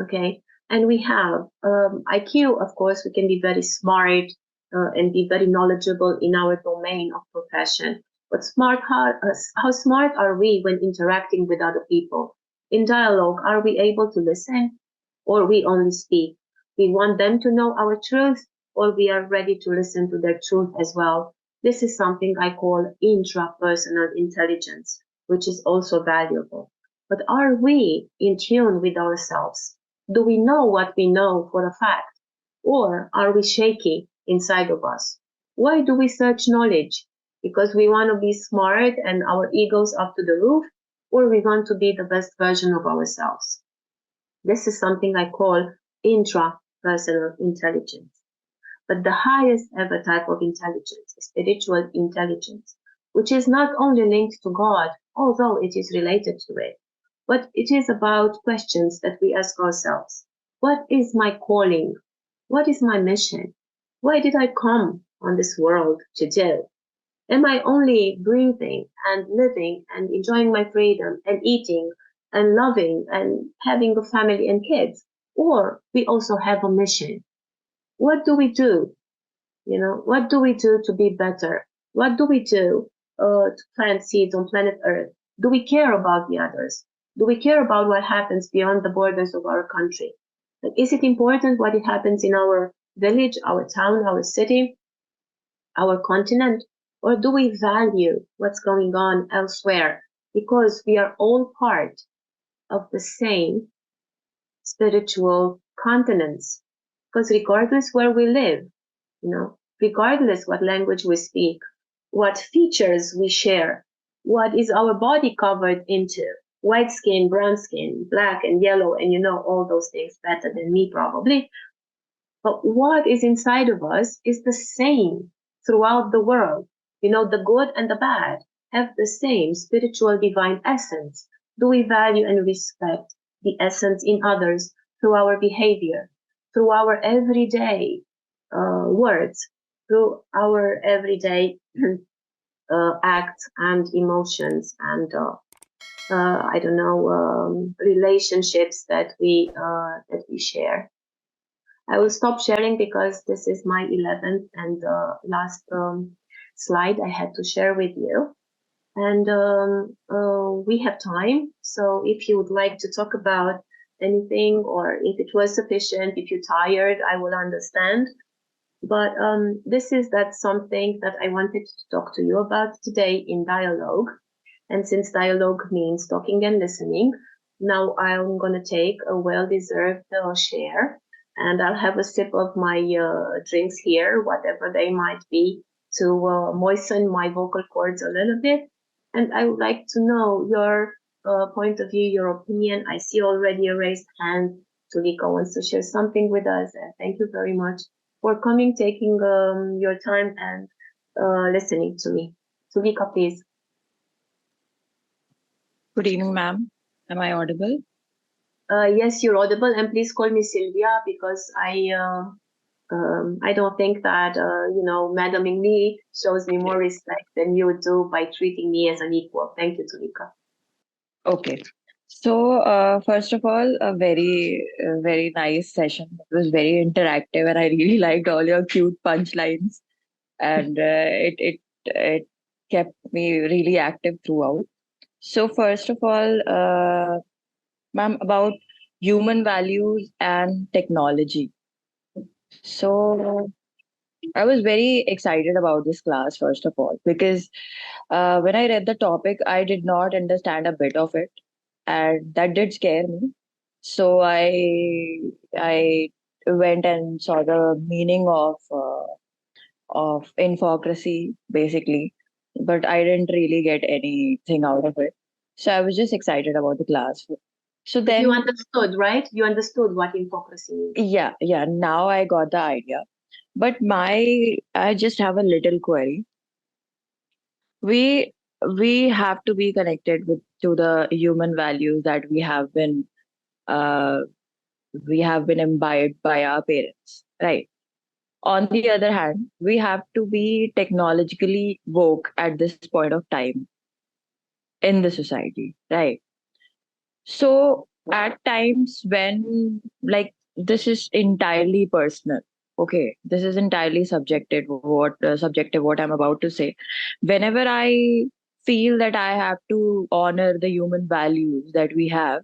Okay, and we have IQ. Of course, we can be very smart and be very knowledgeable in our domain of profession. But how smart are we when interacting with other people? In dialogue, are we able to listen, or we only speak? We want them to know our truth, or we are ready to listen to their truth as well. This is something I call intrapersonal intelligence, which is also valuable. But are we in tune with ourselves? Do we know what we know for a fact? Or are we shaky inside of us? Why do we search knowledge? Because we want to be smart and our ego's up to the roof, or we want to be the best version of ourselves? This is something I call intrapersonal intelligence. But the highest ever type of intelligence is spiritual intelligence, which is not only linked to God, although it is related to it, but it is about questions that we ask ourselves. What is my calling? What is my mission? Why did I come on this world to do? Am I only breathing and living and enjoying my freedom and eating and loving and having a family and kids? Or we also have a mission. What do we do? What do we do to be better? What do we do to plant seeds on planet Earth? Do we care about the others? Do we care about what happens beyond the borders of our country? Like, is it important what it happens in our village, our town, our city, our continent? Or do we value what's going on elsewhere? Because we are all part of the same spiritual continents. Because regardless where we live, regardless what language we speak, what features we share, what is our body covered into, white skin, brown skin, black and yellow, and all those things better than me probably. But what is inside of us is the same throughout the world. The good and the bad have the same spiritual divine essence. Do we value and respect the essence in others through our behavior, through our everyday words, through our everyday acts and emotions and relationships that we share? I will stop sharing because this is my 11th and last slide I had to share with you. And we have time. So if you would like to talk about anything, or if it was sufficient, if you're tired, I will understand. But that's something that I wanted to talk to you about today in dialogue. And since dialogue means talking and listening, now I'm going to take a well-deserved share. And I'll have a sip of my drinks here, whatever they might be, to moisten my vocal cords a little bit. And I would like to know your point of view, your opinion. I see already a raised hand. Tulika wants to share something with us. And thank you very much for coming, taking your time and listening to me. Tulika, please. Good evening, ma'am. Am I audible? Yes, you're audible, and please call me Silvia because I don't think that madaming me shows me more respect than you do by treating me as an equal. Thank you, Tulika. Okay. So, first of all, a very nice session. It was very interactive, and I really liked all your cute punchlines, and it kept me really active throughout. So, first of all, ma'am, about human values and technology. So, I was very excited about this class, first of all, because when I read the topic, I did not understand a bit of it, and that did scare me. So I went and saw the meaning of infocracy, basically, but I didn't really get anything out of it. So I was just excited about the class. So then you understood, right? You understood what infocracy means. Yeah. Now I got the idea. But I just have a little query. We we have to be connected to the human values that uh, we have been imbibed by our parents, right? On the other hand, we have to be technologically woke at this point of time in the society, right? So at times when, like, this is entirely personal. Okay, this is entirely subjective what I'm about to say. Whenever I feel that I have to honor the human values that we have,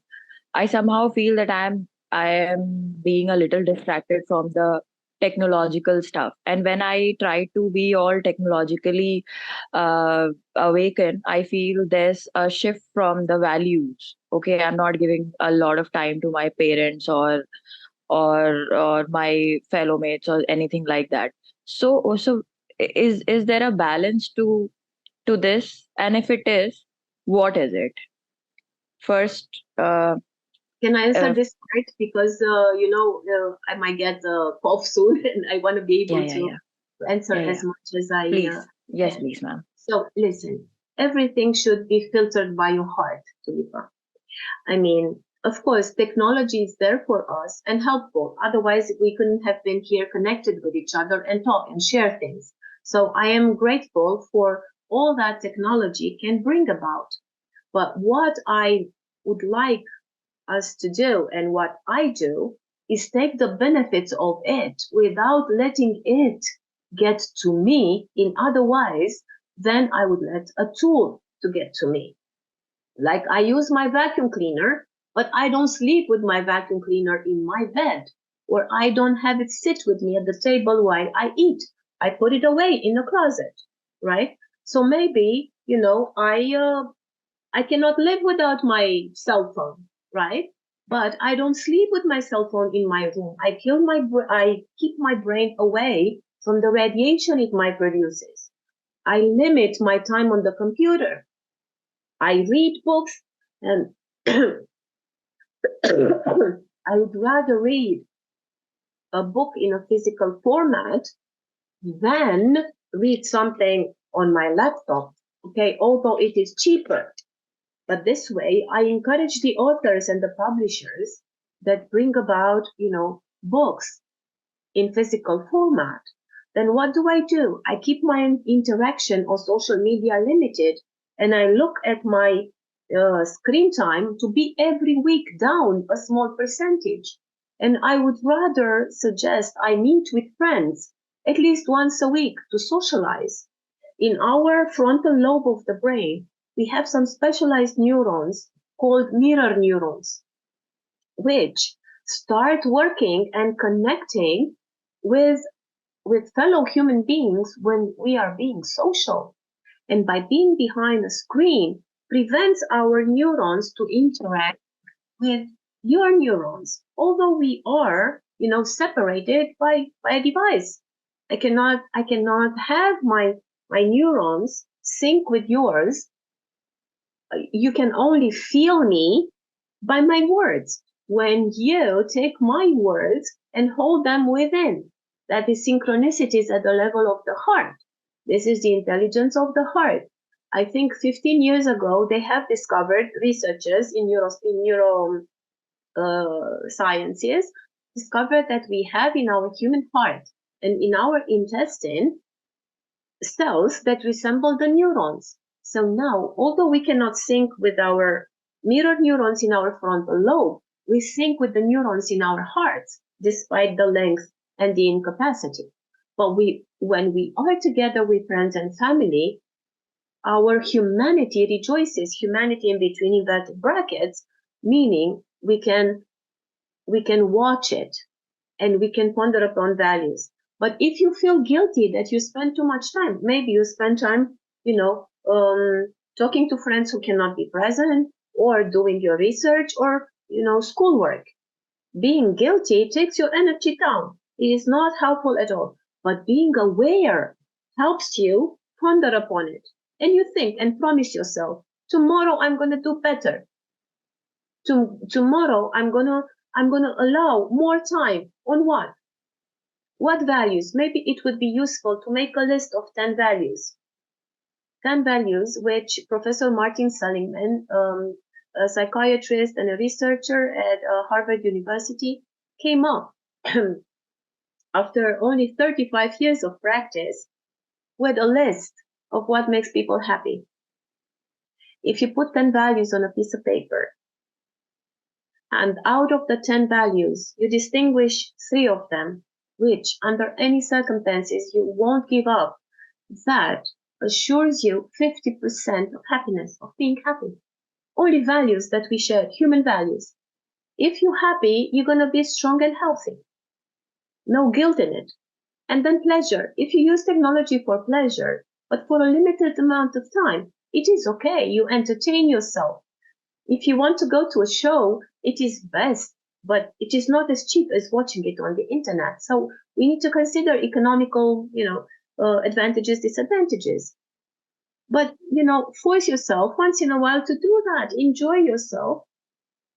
I somehow feel that I am being a little distracted from the technological stuff. And when I try to be all technologically awakened, I feel there's a shift from the values. Okay, I'm not giving a lot of time to my parents or my fellow mates or anything like that. So is there a balance to this? And if it is, what is it? First, can I answer this part? Because I might get a cough soon, and I want to be able to answer as much as I please. Yes, can. please, ma'am. So listen, everything should be filtered by your heart, Tulipa. I mean, of course, technology is there for us and helpful. Otherwise, we couldn't have been here connected with each other and talk and share things. So I am grateful for all that technology can bring about. But what I would like us to do and what I do is take the benefits of it without letting it get to me in otherwise than I would let a tool to get to me. Like I use my vacuum cleaner, but I don't sleep with my vacuum cleaner in my bed, or I don't have it sit with me at the table while I eat. I put it away in the closet, right? So maybe, I cannot live without my cell phone, right? But I don't sleep with my cell phone in my room. I keep my brain away from the radiation it might produces. I limit my time on the computer. I read books, and I would rather read a book in a physical format than read something on my laptop, okay, although it is cheaper. But this way, I encourage the authors and the publishers that bring about, books in physical format. Then what do? I keep my interaction on social media limited, and I look at my screen time to be every week down a small percentage. And I would rather suggest I meet with friends at least once a week to socialize. In our frontal lobe of the brain, we have some specialized neurons called mirror neurons, which start working and connecting with fellow human beings when we are being social. And by being behind a screen prevents our neurons to interact with your neurons, although we are, separated by a device. I cannot have my neurons sync with yours. You can only feel me by my words. When you take my words and hold them within, that is synchronicities at the level of the heart. This is the intelligence of the heart. I think 15 years ago, they have discovered, researchers in neuro sciences, discovered that we have in our human heart and in our intestine cells that resemble the neurons. So now, although we cannot sync with our mirror neurons in our frontal lobe, we sync with the neurons in our hearts, despite the length and the incapacity. But when we are together with friends and family, our humanity rejoices, humanity in between inverted brackets, meaning we can watch it and we can ponder upon values. But if you feel guilty that you spend too much time, maybe you spend time, talking to friends who cannot be present, or doing your research, or, schoolwork. Being guilty takes your energy down. It is not helpful at all. But being aware helps you ponder upon it. And you think and promise yourself, tomorrow I'm going to do better. Tomorrow I'm going to allow more time on what? What values? Maybe it would be useful to make a list of 10 values. 10 values which Professor Martin Seligman, a psychiatrist and a researcher at Harvard University, came up after only 35 years of practice with a list of what makes people happy. If you put 10 values on a piece of paper, and out of the 10 values, you distinguish 3 of them, which under any circumstances you won't give up, that assures you 50% of happiness, of being happy. Only values that we share, human values. If you're happy, you're going to be strong and healthy. No guilt in it. And then pleasure. If you use technology for pleasure, but for a limited amount of time, it is okay. You entertain yourself. If you want to go to a show, it is best, but it is not as cheap as watching it on the internet. So we need to consider economical, advantages, disadvantages. But, force yourself once in a while to do that. Enjoy yourself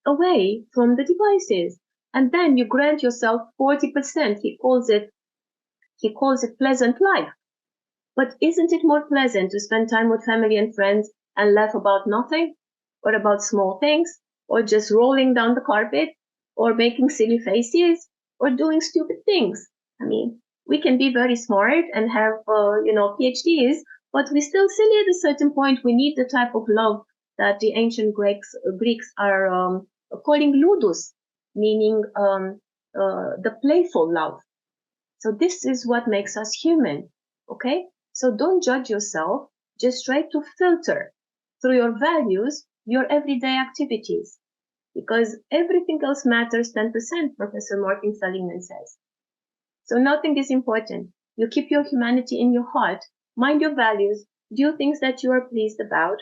away from the devices. And then you grant yourself 40%. He calls it pleasant life. But isn't it more pleasant to spend time with family and friends and laugh about nothing, or about small things, or just rolling down the carpet, or making silly faces, or doing stupid things? I mean, we can be very smart and have, PhDs, but we're still silly at a certain point. We need the type of love that the ancient Greeks are calling ludus, meaning the playful love. So this is what makes us human, okay? So don't judge yourself, just try to filter through your values, your everyday activities, because everything else matters 10%, Professor Martin Seligman says. So nothing is important. You keep your humanity in your heart, mind your values, do things that you are pleased about,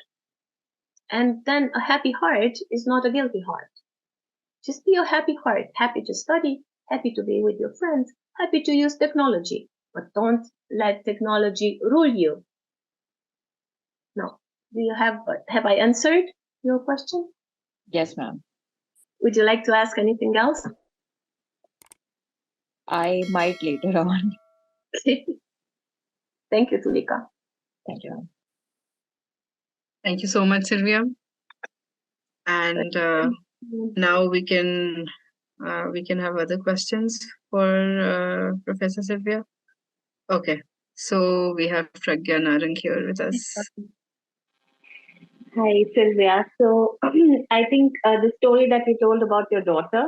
and then a happy heart is not a guilty heart. Just be a happy heart, happy to study, happy to be with your friends, happy to use technology, but don't let technology rule you. No. Do you have I answered your question? Yes, ma'am. Would you like to ask anything else? I might later on. Thank you, Tulika. Thank you, ma'am. Thank you so much, Silvia. And now we can have other questions for Professor Silvia. Okay, so we have Pragya Narang here with us. Hi, Sylvia. So I think the story that you told about your daughter,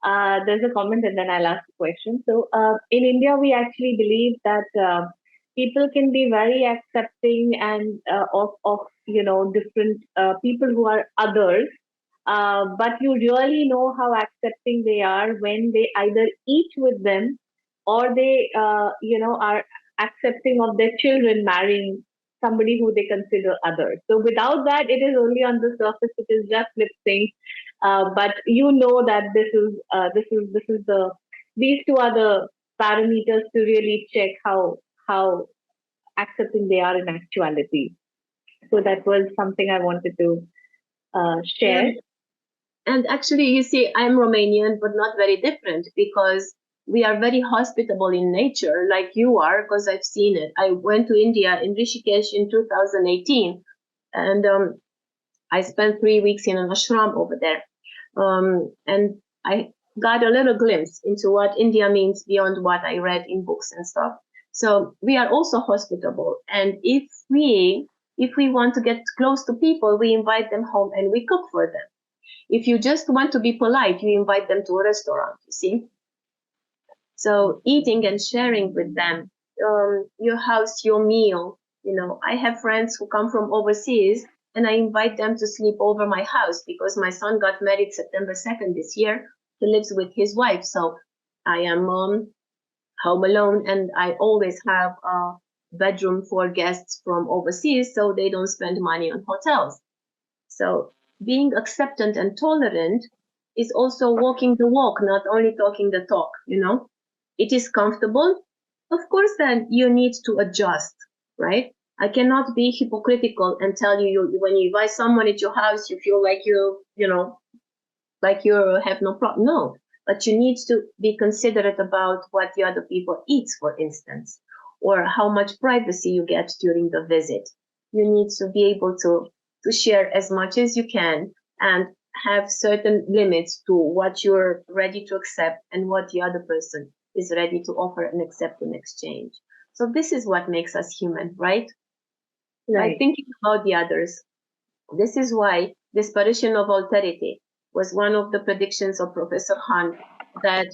there's a comment and then I'll ask a question. So in India, we actually believe that people can be very accepting and of different people who are others. But you really know how accepting they are when they either eat with them or they are accepting of their children marrying somebody who they consider others. So without that, it is only on the surface. It is just lip sync. But you know that these two are the parameters to really check how accepting they are in actuality. So that was something I wanted to share. And actually, you see, I'm Romanian, but not very different, because we are very hospitable in nature, like you are, because I've seen it. I went to India in Rishikesh in 2018, and I spent 3 weeks in an ashram over there. And I got a little glimpse into what India means beyond what I read in books and stuff. So we are also hospitable. And if we want to get close to people, we invite them home and we cook for them. If you just want to be polite, you invite them to a restaurant, you see? So eating and sharing with them, your house, your meal. I have friends who come from overseas and I invite them to sleep over my house because my son got married September 2nd this year. He lives with his wife. So I am home alone and I always have a bedroom for guests from overseas so they don't spend money on hotels. So being acceptant and tolerant is also walking the walk, not only talking the talk, It is comfortable. Of course, then you need to adjust, right? I cannot be hypocritical and tell you when you invite someone at your house, you feel like like you have no problem. No, but you need to be considerate about what the other people eat, for instance, or how much privacy you get during the visit. You need to be able to share as much as you can and have certain limits to what you're ready to accept and what the other person is ready to offer and accept in exchange. So this is what makes us human, right? Right. By thinking about the others. This is why disparition of alterity was one of the predictions of Professor Hahn that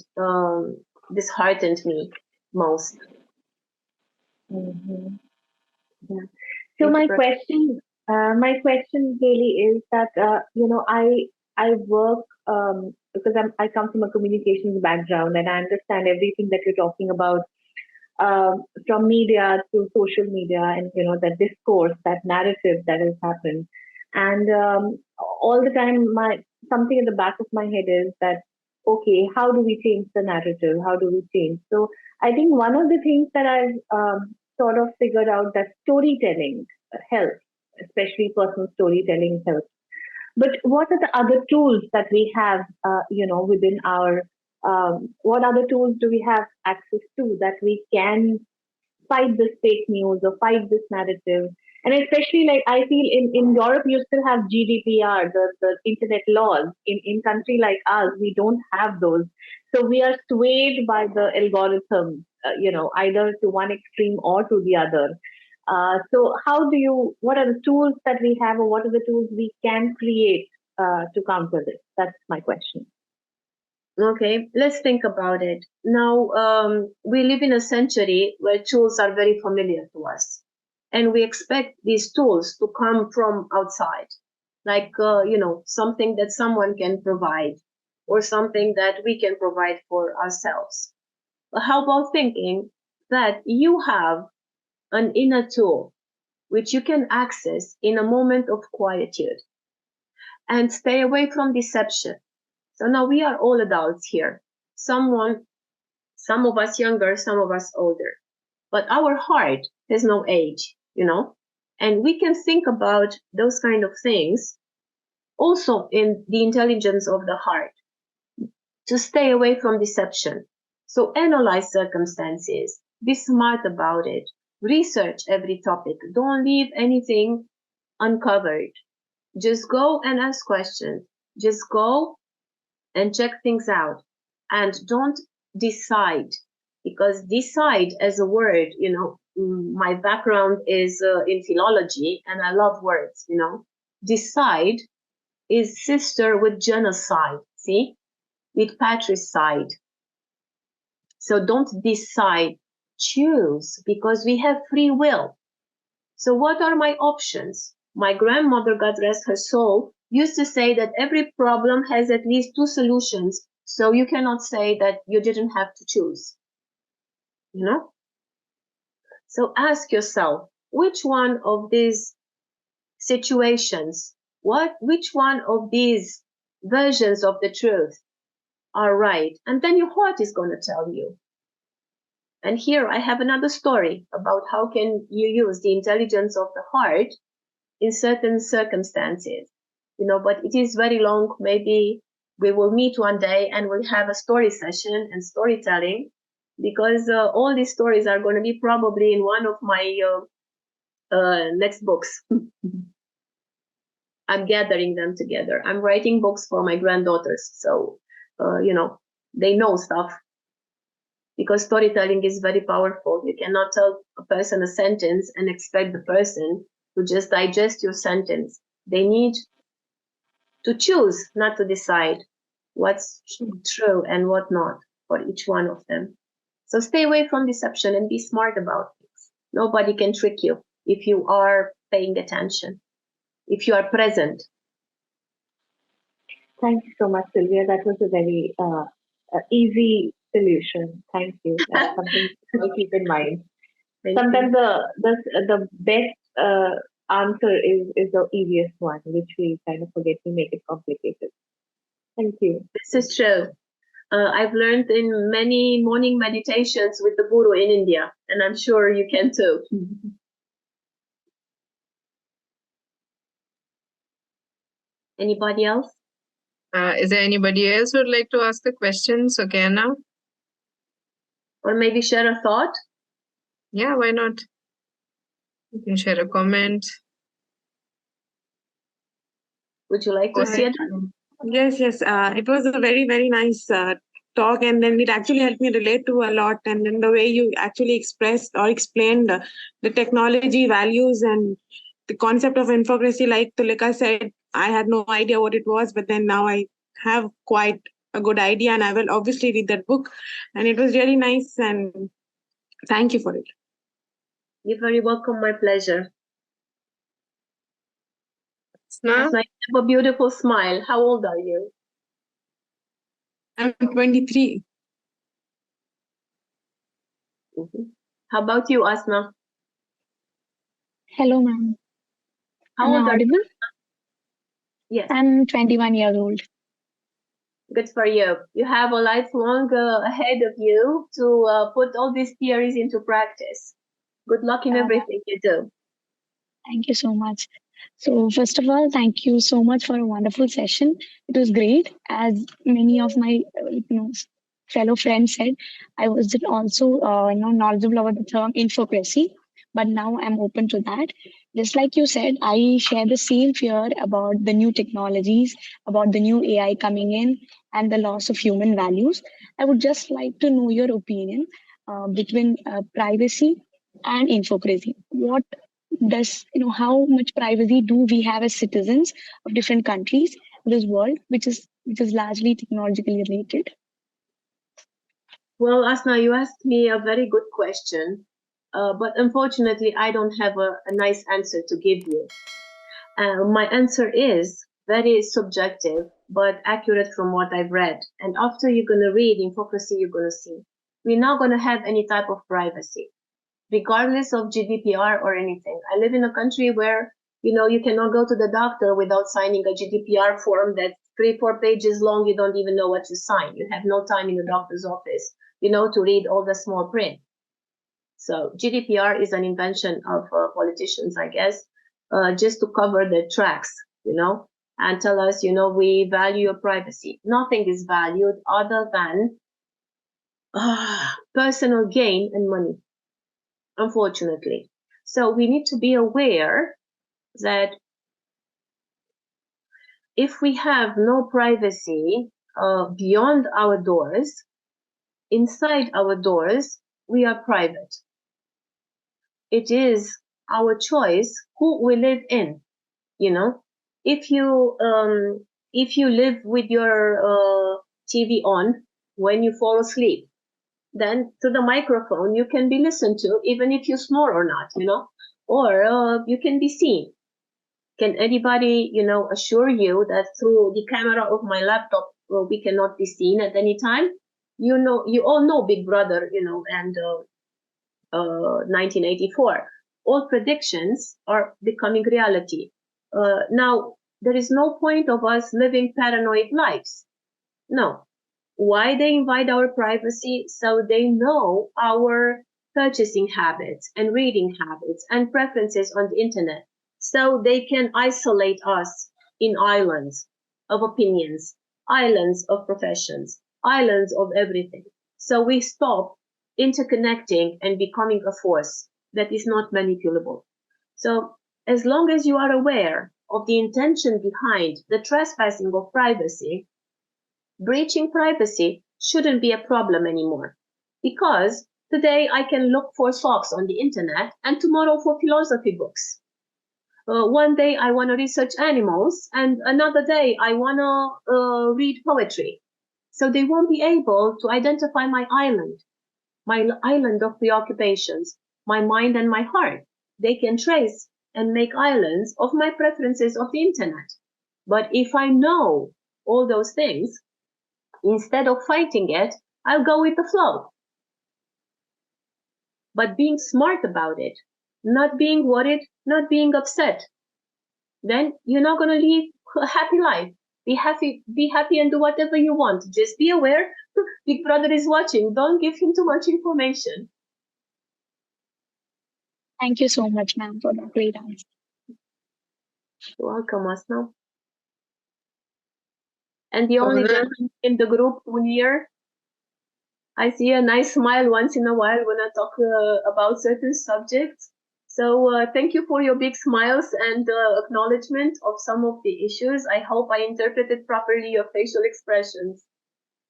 disheartened me most. Mm-hmm. Yeah. So my question really is that I work because I come from a communications background and I understand everything that you're talking about from media to social media and that discourse, that narrative that has happened, and all the time something in the back of my head is that okay, how do we change the narrative? How do we change? So I think one of the things that I've sort of figured out that storytelling helps, especially personal storytelling helps. But what are the other tools that we have, within our, what other tools do we have access to that we can fight this fake news or fight this narrative. And especially, like, I feel in Europe, you still have GDPR, the internet laws. In country like us, we don't have those. So we are swayed by the algorithm, either to one extreme or to the other. So what are the tools that we have, or what are the tools we can create to counter this? That's my question. Okay, let's think about it. Now, we live in a century where tools are very familiar to us, and we expect these tools to come from outside, like, something that someone can provide or something that we can provide for ourselves. But how about thinking that you have an inner tool which you can access in a moment of quietude and stay away from deception? So now we are all adults here. Some of us younger, some of us older. But our heart has no age, and we can think about those kind of things also in the intelligence of the heart to stay away from deception. So analyze circumstances, be smart about it, research every topic, don't leave anything uncovered. Just go and ask questions. Just go and check things out, and don't decide, because decide as a word, my background is in philology and I love words. Decide is sister with genocide, see, with patricide. So don't decide, choose, because we have free will. So what are my options? My grandmother, God rest her soul, used to say that every problem has at least two solutions, so you cannot say that you didn't have to choose. So ask yourself, which one of these situations, which one of these versions of the truth are right? And then your heart is going to tell you. And here I have another story about how can you use the intelligence of the heart in certain circumstances, but it is very long. Maybe we will meet one day and we'll have a story session and storytelling, because all these stories are going to be probably in one of my next books. I'm gathering them together. I'm writing books for my granddaughters, so they know stuff, because storytelling is very powerful. You cannot tell a person a sentence and expect the person to just digest your sentence. They need to choose, not to decide what's true and what not for each one of them. So stay away from deception and be smart about things. Nobody can trick you if you are paying attention, if you are present. Thank you so much, Silvia. That was a very easy solution. Thank you. That's something to keep in mind. Sometimes the best answer is the easiest one, which we kind of forget to make it complicated. Thank you. This is true. I've learned in many morning meditations with the Guru in India, and I'm sure you can too. Anybody else? Is there anybody else who would like to ask a question? So can now? Or maybe share a thought? Yeah, why not? You can share a comment. Would you like to see it? Yes. It was a very, very nice talk, and then it actually helped me relate to a lot. And then the way you actually expressed or explained the technology values and the concept of infocracy, like Tulika said, I had no idea what it was, but then now I have quite a good idea, and I will obviously read that book. And it was really nice, and thank you for it. You're very welcome. My pleasure. Now, you have a beautiful smile. How old are you? I'm 23. How about you, Asna? Hello, ma'am. How Am I old are you? audible? Yes. I'm 21 years old. Good for you. You have a lifelong ahead of you to put all these theories into practice. Good luck in everything you do. Thank you so much. So first of all, thank you so much for a wonderful session. It was great, as many of my fellow friend said, I wasn't also knowledgeable about the term infocracy, but now I'm open to that. Just like you said, I share the same fear about the new technologies, about the new AI coming in, and the loss of human values. I would just like to know your opinion between privacy and infocracy. What does, how much privacy do we have as citizens of different countries in this world, which is largely technologically related? Well, Asna, you asked me a very good question, but unfortunately, I don't have a nice answer to give you. My answer is very subjective, but accurate from what I've read. And after you're going to read Infocracy, you're going to see. We're not going to have any type of privacy, regardless of GDPR or anything. I live in a country where, you cannot go to the doctor without signing a GDPR form that's 3-4 pages long. You don't even know what to sign. You have no time in the doctor's office, to read all the small print. So GDPR is an invention of politicians, I guess, just to cover their tracks, and tell us, we value your privacy. Nothing is valued other than personal gain and money, unfortunately. So we need to be aware that if we have no privacy beyond our doors, inside our doors, we are private. It is our choice who we live in. If you live with your TV on when you fall asleep, then to the microphone you can be listened to even if you snore or not, or you can be seen. Can anybody, assure you that through the camera of my laptop we cannot be seen at any time? You all know Big Brother, and 1984. All predictions are becoming reality. Now, there is no point of us living paranoid lives. No. Why they invite our privacy? So they know our purchasing habits and reading habits and preferences on the internet. So they can isolate us in islands of opinions, islands of professions, islands of everything. So we stop interconnecting and becoming a force that is not manipulable. So as long as you are aware of the intention behind the trespassing of privacy, breaching privacy shouldn't be a problem anymore. Because today I can look for socks on the internet and tomorrow for philosophy books. One day I want to research animals and another day I want to read poetry. So they won't be able to identify my island of preoccupations, my mind and my heart. They can trace and make islands of my preferences of the internet. But if I know all those things, instead of fighting it, I'll go with the flow. But being smart about it, not being worried, not being upset, then you're not going to live a happy life. Be happy and do whatever you want. Just be aware, Big Brother is watching. Don't give him too much information. Thank you so much, ma'am, for that great answer. You're welcome, Asna. And the only gentleman in the group, Munir, I see a nice smile once in a while when I talk about certain subjects. So thank you for your big smiles and acknowledgement of some of the issues. I hope I interpreted properly your facial expressions.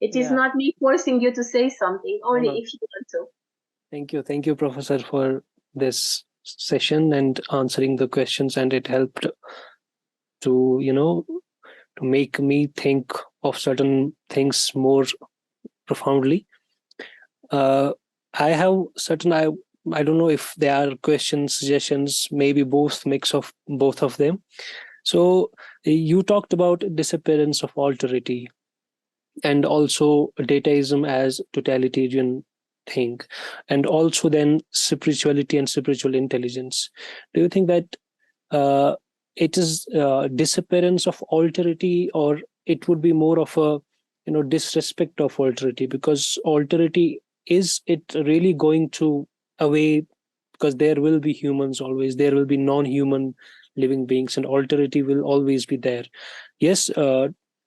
It is not me forcing you to say something, only if you want to. Thank you, Professor, for this session and answering the questions, and it helped to make me think of certain things more profoundly. I have certain, I don't know if there are questions, suggestions, maybe mix of both of them. So you talked about disappearance of alterity and also dataism as totalitarian thing, and also then spirituality and spiritual intelligence. Do you think that it is disappearance of alterity, or it would be more of a disrespect of alterity? Because alterity, is it really going to away? Because there will be humans always, there will be non-human living beings, and alterity will always be there. Yes,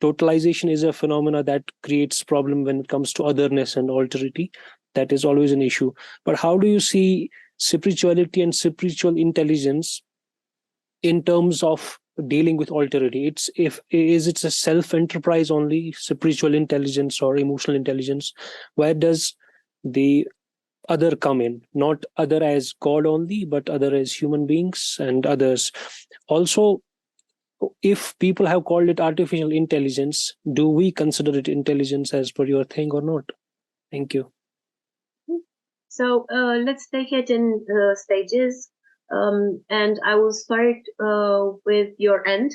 totalization is a phenomena that creates problem when it comes to otherness and alterity. That is always an issue. But how do you see spirituality and spiritual intelligence in terms of dealing with alterity? Is it a self-enterprise only, spiritual intelligence or emotional intelligence? Where does the other come in? Not other as God only, but other as human beings and others. Also, if people have called it artificial intelligence, do we consider it intelligence as per your thing or not? Thank you. So let's take it in stages. And I will start with your end.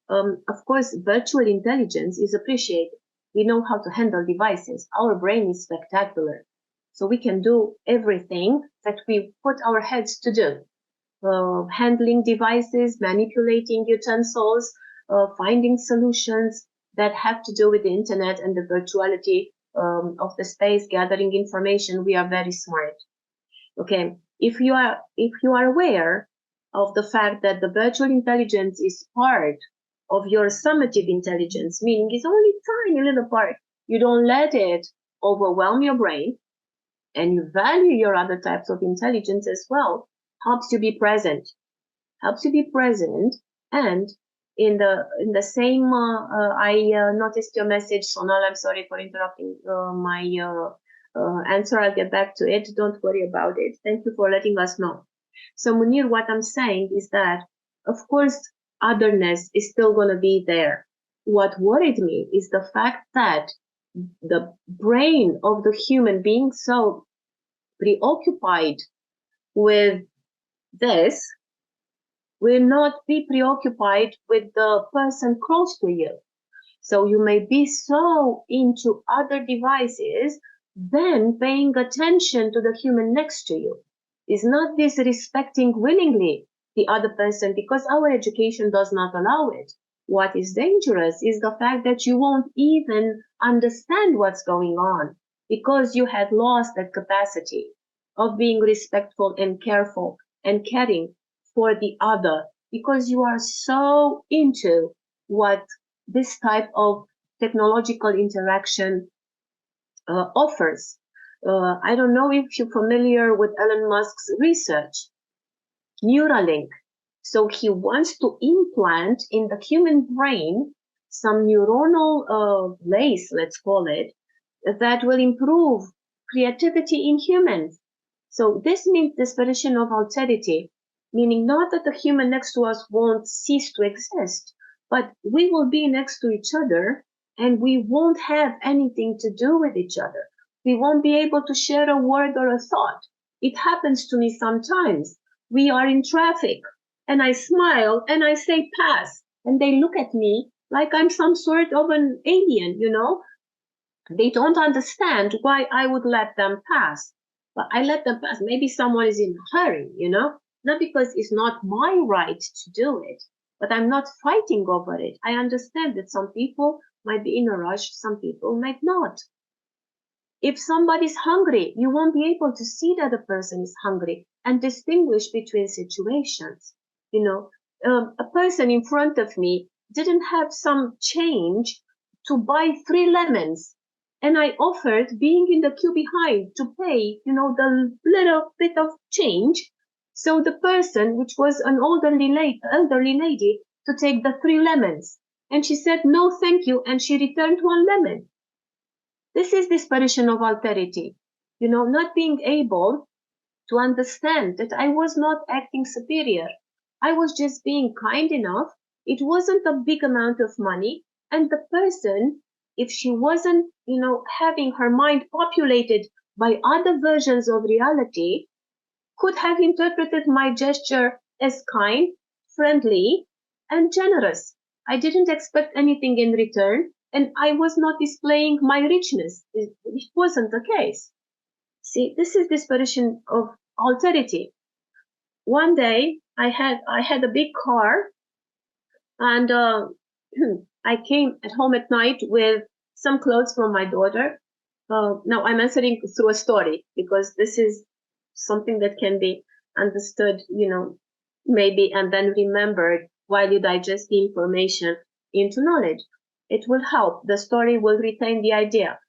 Of course, virtual intelligence is appreciated. We know how to handle devices. Our brain is spectacular. So we can do everything that we put our heads to do. Handling devices, manipulating utensils, finding solutions that have to do with the internet and the virtuality of the space, gathering information. We are very smart. Okay, if you are aware of the fact that the virtual intelligence is part of your summative intelligence, meaning it's only a tiny little part, you don't let it overwhelm your brain, and you value your other types of intelligence as well, helps you be present. And in the same, I noticed your message, Sonal. I'm sorry for interrupting my answer. I'll get back to it. Don't worry about it. Thank you for letting us know. So Munir, what I'm saying is that, of course, otherness is still going to be there. What worried me is the fact that the brain of the human being so preoccupied with this will not be preoccupied with the person close to you. So you may be so into other devices than paying attention to the human next to you. Is not disrespecting willingly the other person, because our education does not allow it. What is dangerous is the fact that you won't even understand what's going on because you had lost that capacity of being respectful and careful and caring for the other, because you are so into what this type of technological interaction offers. I don't know if you're familiar with Elon Musk's research, Neuralink. So he wants to implant in the human brain some neuronal lace, let's call it, that will improve creativity in humans. So this means the expression of alterity, meaning not that the human next to us won't cease to exist, but we will be next to each other and we won't have anything to do with each other. We won't be able to share a word or a thought. It happens to me sometimes. We are in traffic and I smile and I say pass, and they look at me like I'm some sort of an alien, you know? They don't understand why I would let them pass. But I let them pass. Maybe someone is in a hurry, you know? Not because it's not my right to do it, but I'm not fighting over it. I understand that some people might be in a rush, some people might not. If somebody's hungry, you won't be able to see that the person is hungry and distinguish between situations. You know, a person in front of me didn't have some change to buy 3 lemons. And I offered, being in the queue behind, to pay, you know, the little bit of change. So the person, which was an elderly lady, to take the 3 lemons. And she said, no, thank you. And she returned 1 lemon. This is the expression of alterity. You know, not being able to understand that I was not acting superior. I was just being kind enough. It wasn't a big amount of money. And the person, if she wasn't, you know, having her mind populated by other versions of reality, could have interpreted my gesture as kind, friendly, and generous. I didn't expect anything in return, and I was not displaying my richness. It wasn't the case. See, this is the expression of alterity. One day, I had a big car, and I came at home at night with some clothes from my daughter. Now I'm answering through a story because this is something that can be understood, you know, maybe, and then remembered while you digest the information into knowledge. It will help. The story will retain the idea.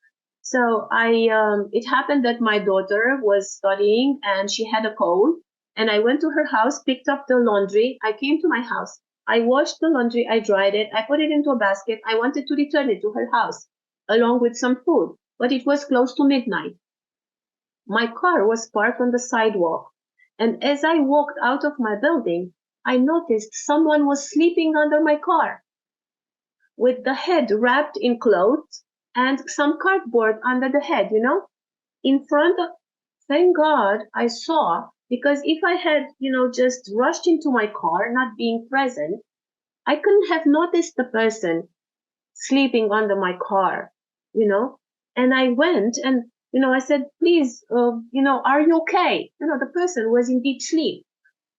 So it happened that my daughter was studying and she had a cold, and I went to her house, picked up the laundry. I came to my house. I washed the laundry. I dried it. I put it into a basket. I wanted to return it to her house along with some food, but it was close to midnight. My car was parked on the sidewalk, and as I walked out of my building, I noticed someone was sleeping under my car with the head wrapped in clothes and some cardboard under the head, in front of, thank God I saw, because if I had, just rushed into my car, not being present, I couldn't have noticed the person sleeping under my car, and I went and, I said, please, are you okay? The person was in deep sleep,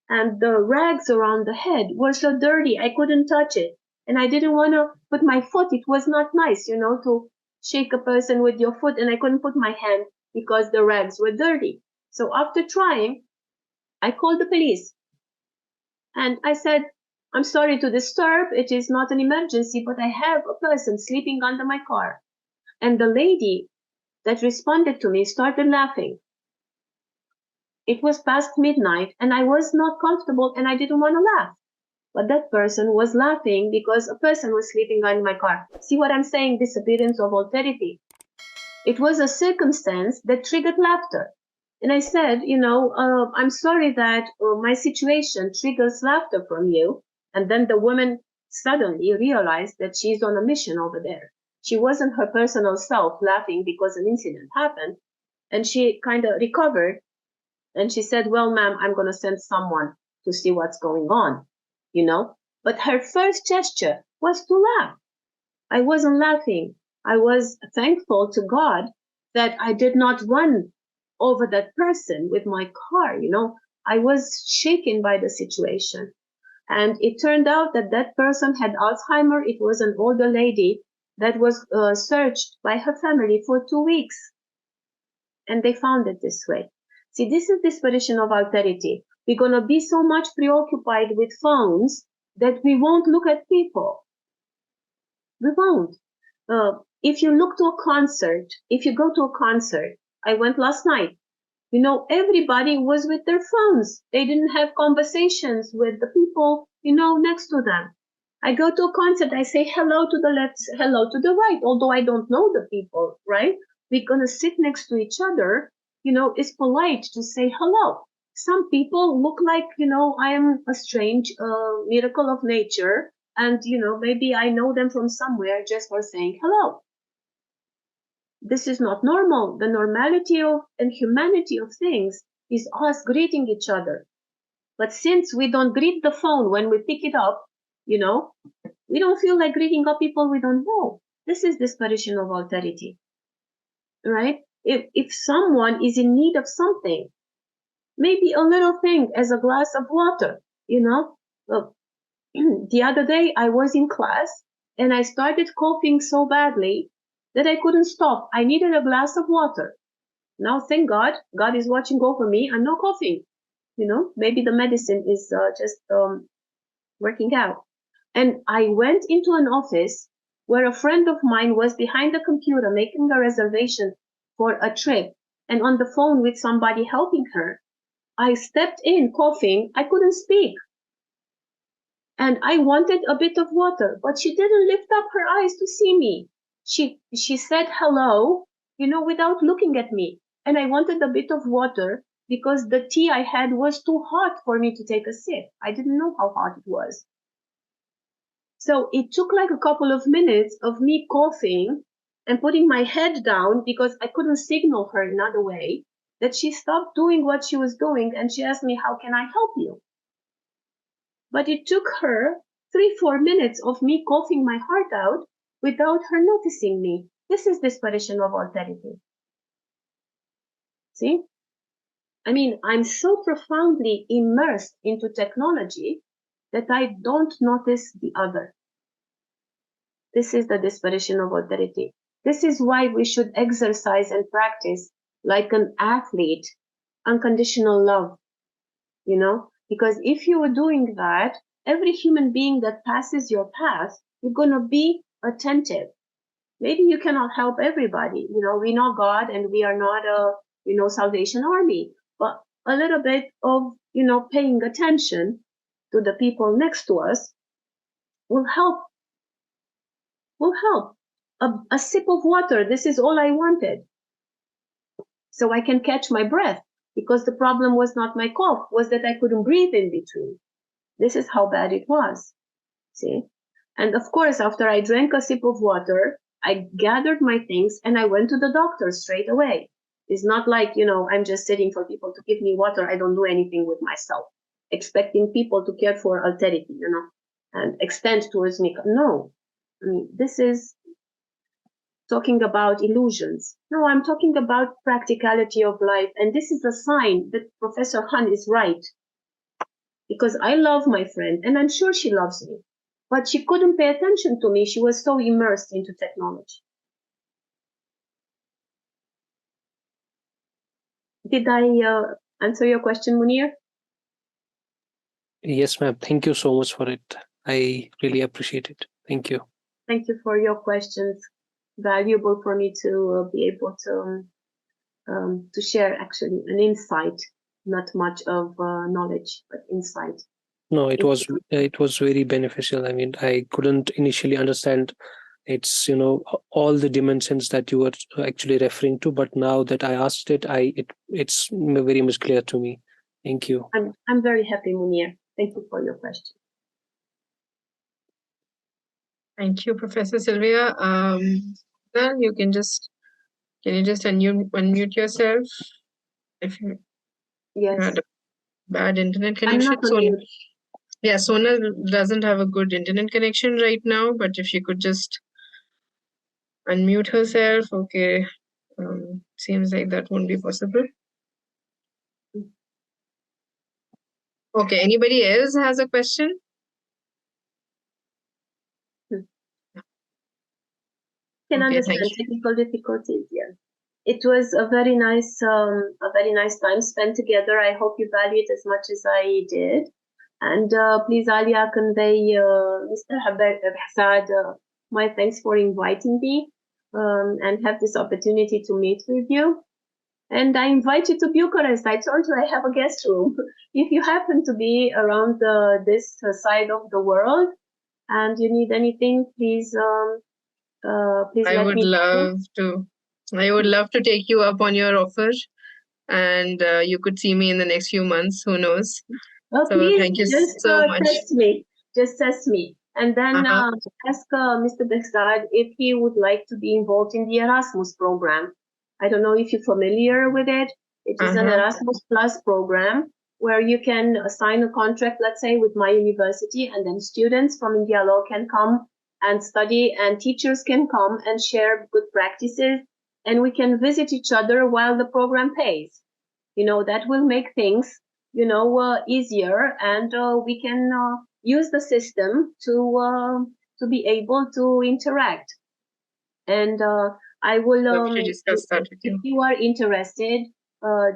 and the rags around the head were so dirty, I couldn't touch it. And I didn't want to put my foot. It was not nice, to shake a person with your foot, and I couldn't put my hand because the rags were dirty. So after trying, I called the police. And I said, I'm sorry to disturb. It is not an emergency, but I have a person sleeping under my car. And the lady that responded to me started laughing. It was past midnight, and I was not comfortable, and I didn't want to laugh. But that person was laughing because a person was sleeping under my car. See what I'm saying? Disappearance of alterity. It was a circumstance that triggered laughter. And I said, I'm sorry that my situation triggers laughter from you. And then the woman suddenly realized that she's on a mission over there. She wasn't her personal self laughing because an incident happened. And she kind of recovered. And she said, well, ma'am, I'm going to send someone to see what's going on. But her first gesture was to laugh. I wasn't laughing. I was thankful to God that I did not run over that person with my car. I was shaken by the situation. And it turned out that that person had Alzheimer's. It was an older lady that was searched by her family for 2 weeks. And they found it this way. See, this is disparition of alterity. We're going to be so much preoccupied with phones that we won't look at people. We won't. If you look to a concert, if you go to a concert, I went last night, everybody was with their phones. They didn't have conversations with the people, next to them. I go to a concert, I say hello to the left, hello to the right, although I don't know the people, right? We're going to sit next to each other. It's polite to say hello. Some people look like, I am a strange miracle of nature. And, maybe I know them from somewhere just for saying hello. This is not normal. The normality of and humanity of things is us greeting each other. But since we don't greet the phone when we pick it up, we don't feel like greeting up people we don't know. This is disparition of alterity, right? If someone is in need of something, maybe a little thing as a glass of water, the other day I was in class and I started coughing so badly that I couldn't stop. I needed a glass of water. Now, thank God, God is watching over me. I'm not coughing. Maybe the medicine is just working out. And I went into an office where a friend of mine was behind the computer making a reservation for a trip and on the phone with somebody helping her. I stepped in coughing. I couldn't speak. And I wanted a bit of water, but she didn't lift up her eyes to see me. She said hello, without looking at me. And I wanted a bit of water because the tea I had was too hot for me to take a sip. I didn't know how hot it was. So it took like a couple of minutes of me coughing and putting my head down because I couldn't signal her another way that she stopped doing what she was doing and she asked me, how can I help you? But it took her 3-4 minutes of me coughing my heart out without her noticing me. This is disparition of alterity. See? I mean, I'm so profoundly immersed into technology that I don't notice the other. This is the disparition of alterity. This is why we should exercise and practice like an athlete, unconditional love, because if you are doing that, every human being that passes your path, you're going to be attentive. Maybe you cannot help everybody. We're not God and we are not a, Salvation Army, but a little bit of, paying attention to the people next to us will help. A sip of water, this is all I wanted. So I can catch my breath, because the problem was not my cough, was that I couldn't breathe in between. This is how bad it was. See? And of course, after I drank a sip of water, I gathered my things and I went to the doctor straight away. It's not like, I'm just sitting for people to give me water. I don't do anything with myself, expecting people to care for alterity, and extend towards me. No, I mean, this is talking about illusions. No, I'm talking about practicality of life. And this is a sign that Professor Han is right. Because I love my friend and I'm sure she loves me. But she couldn't pay attention to me. She was so immersed into technology. Did I answer your question, Munir? Yes, ma'am. Thank you so much for it. I really appreciate it. Thank you. Thank you for your questions. Valuable for me to be able to share actually an insight, not much of knowledge, but insight. No, it was very beneficial. I mean, I couldn't initially understand it's all the dimensions that you were actually referring to, but now that I asked it, it's very much clear to me. Thank you. I'm very happy, Munir. Thank you for your question. Thank you, Professor Silvia. Then can you just unmute yourself if you had a bad internet connection? Yeah, Sonal doesn't have a good internet connection right now, but if you could just unmute herself, okay. Seems like that won't be possible. Okay, anybody else has a question? Can understand technical difficulties. Yeah, it was a very nice time spent together. I hope you value it as much as I did. And please, Alia, convey Mr. Habsad my thanks for inviting me and have this opportunity to meet with you. And I invite you to Bucharest. I told you I have a guest room. If you happen to be around this side of the world and you need anything, please I would love to take you up on your offer, and you could see me in the next few months. Who knows? So please, thank you so much. Just test me. And then ask Mr. Behzad if he would like to be involved in the Erasmus program. I don't know if you're familiar with it. It is an Erasmus Plus program where you can sign a contract, let's say, with my university, and then students from India Law can come and study, and teachers can come and share good practices, and we can visit each other while the program pays. That will make things easier, and we can use the system to be able to interact. And I will discuss that with you. If you are interested,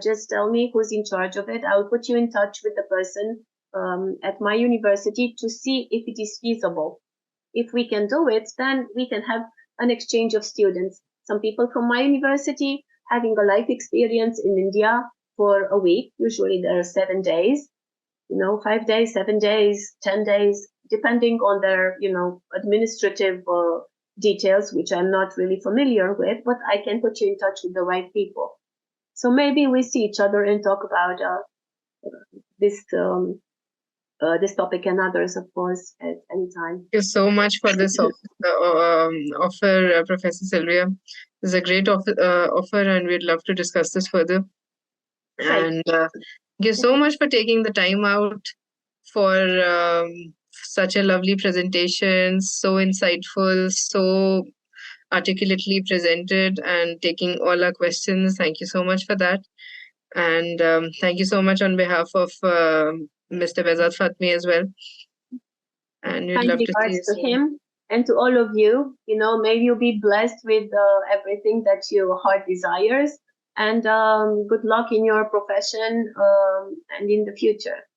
just tell me who's in charge of it. I'll put you in touch with the person at my university to see if it is feasible. If we can do it, then we can have an exchange of students. Some people from my university having a life experience in India for a week. Usually there are 7 days, 5 days, 7 days, 10 days, depending on their, administrative details, which I'm not really familiar with, but I can put you in touch with the right people. So maybe we see each other and talk about this topic and others, of course, at any time. Thank you so much for this offer, Professor Silvia. It's a great offer, and we'd love to discuss this further. And thank you so much for taking the time out for such a lovely presentation, so insightful, so articulately presented, and taking all our questions. Thank you so much for that. And thank you so much on behalf of Mr. Behzad Fatmi as well. And we'd love to see you to him and to all of you. May you be blessed with everything that your heart desires. And good luck in your profession and in the future.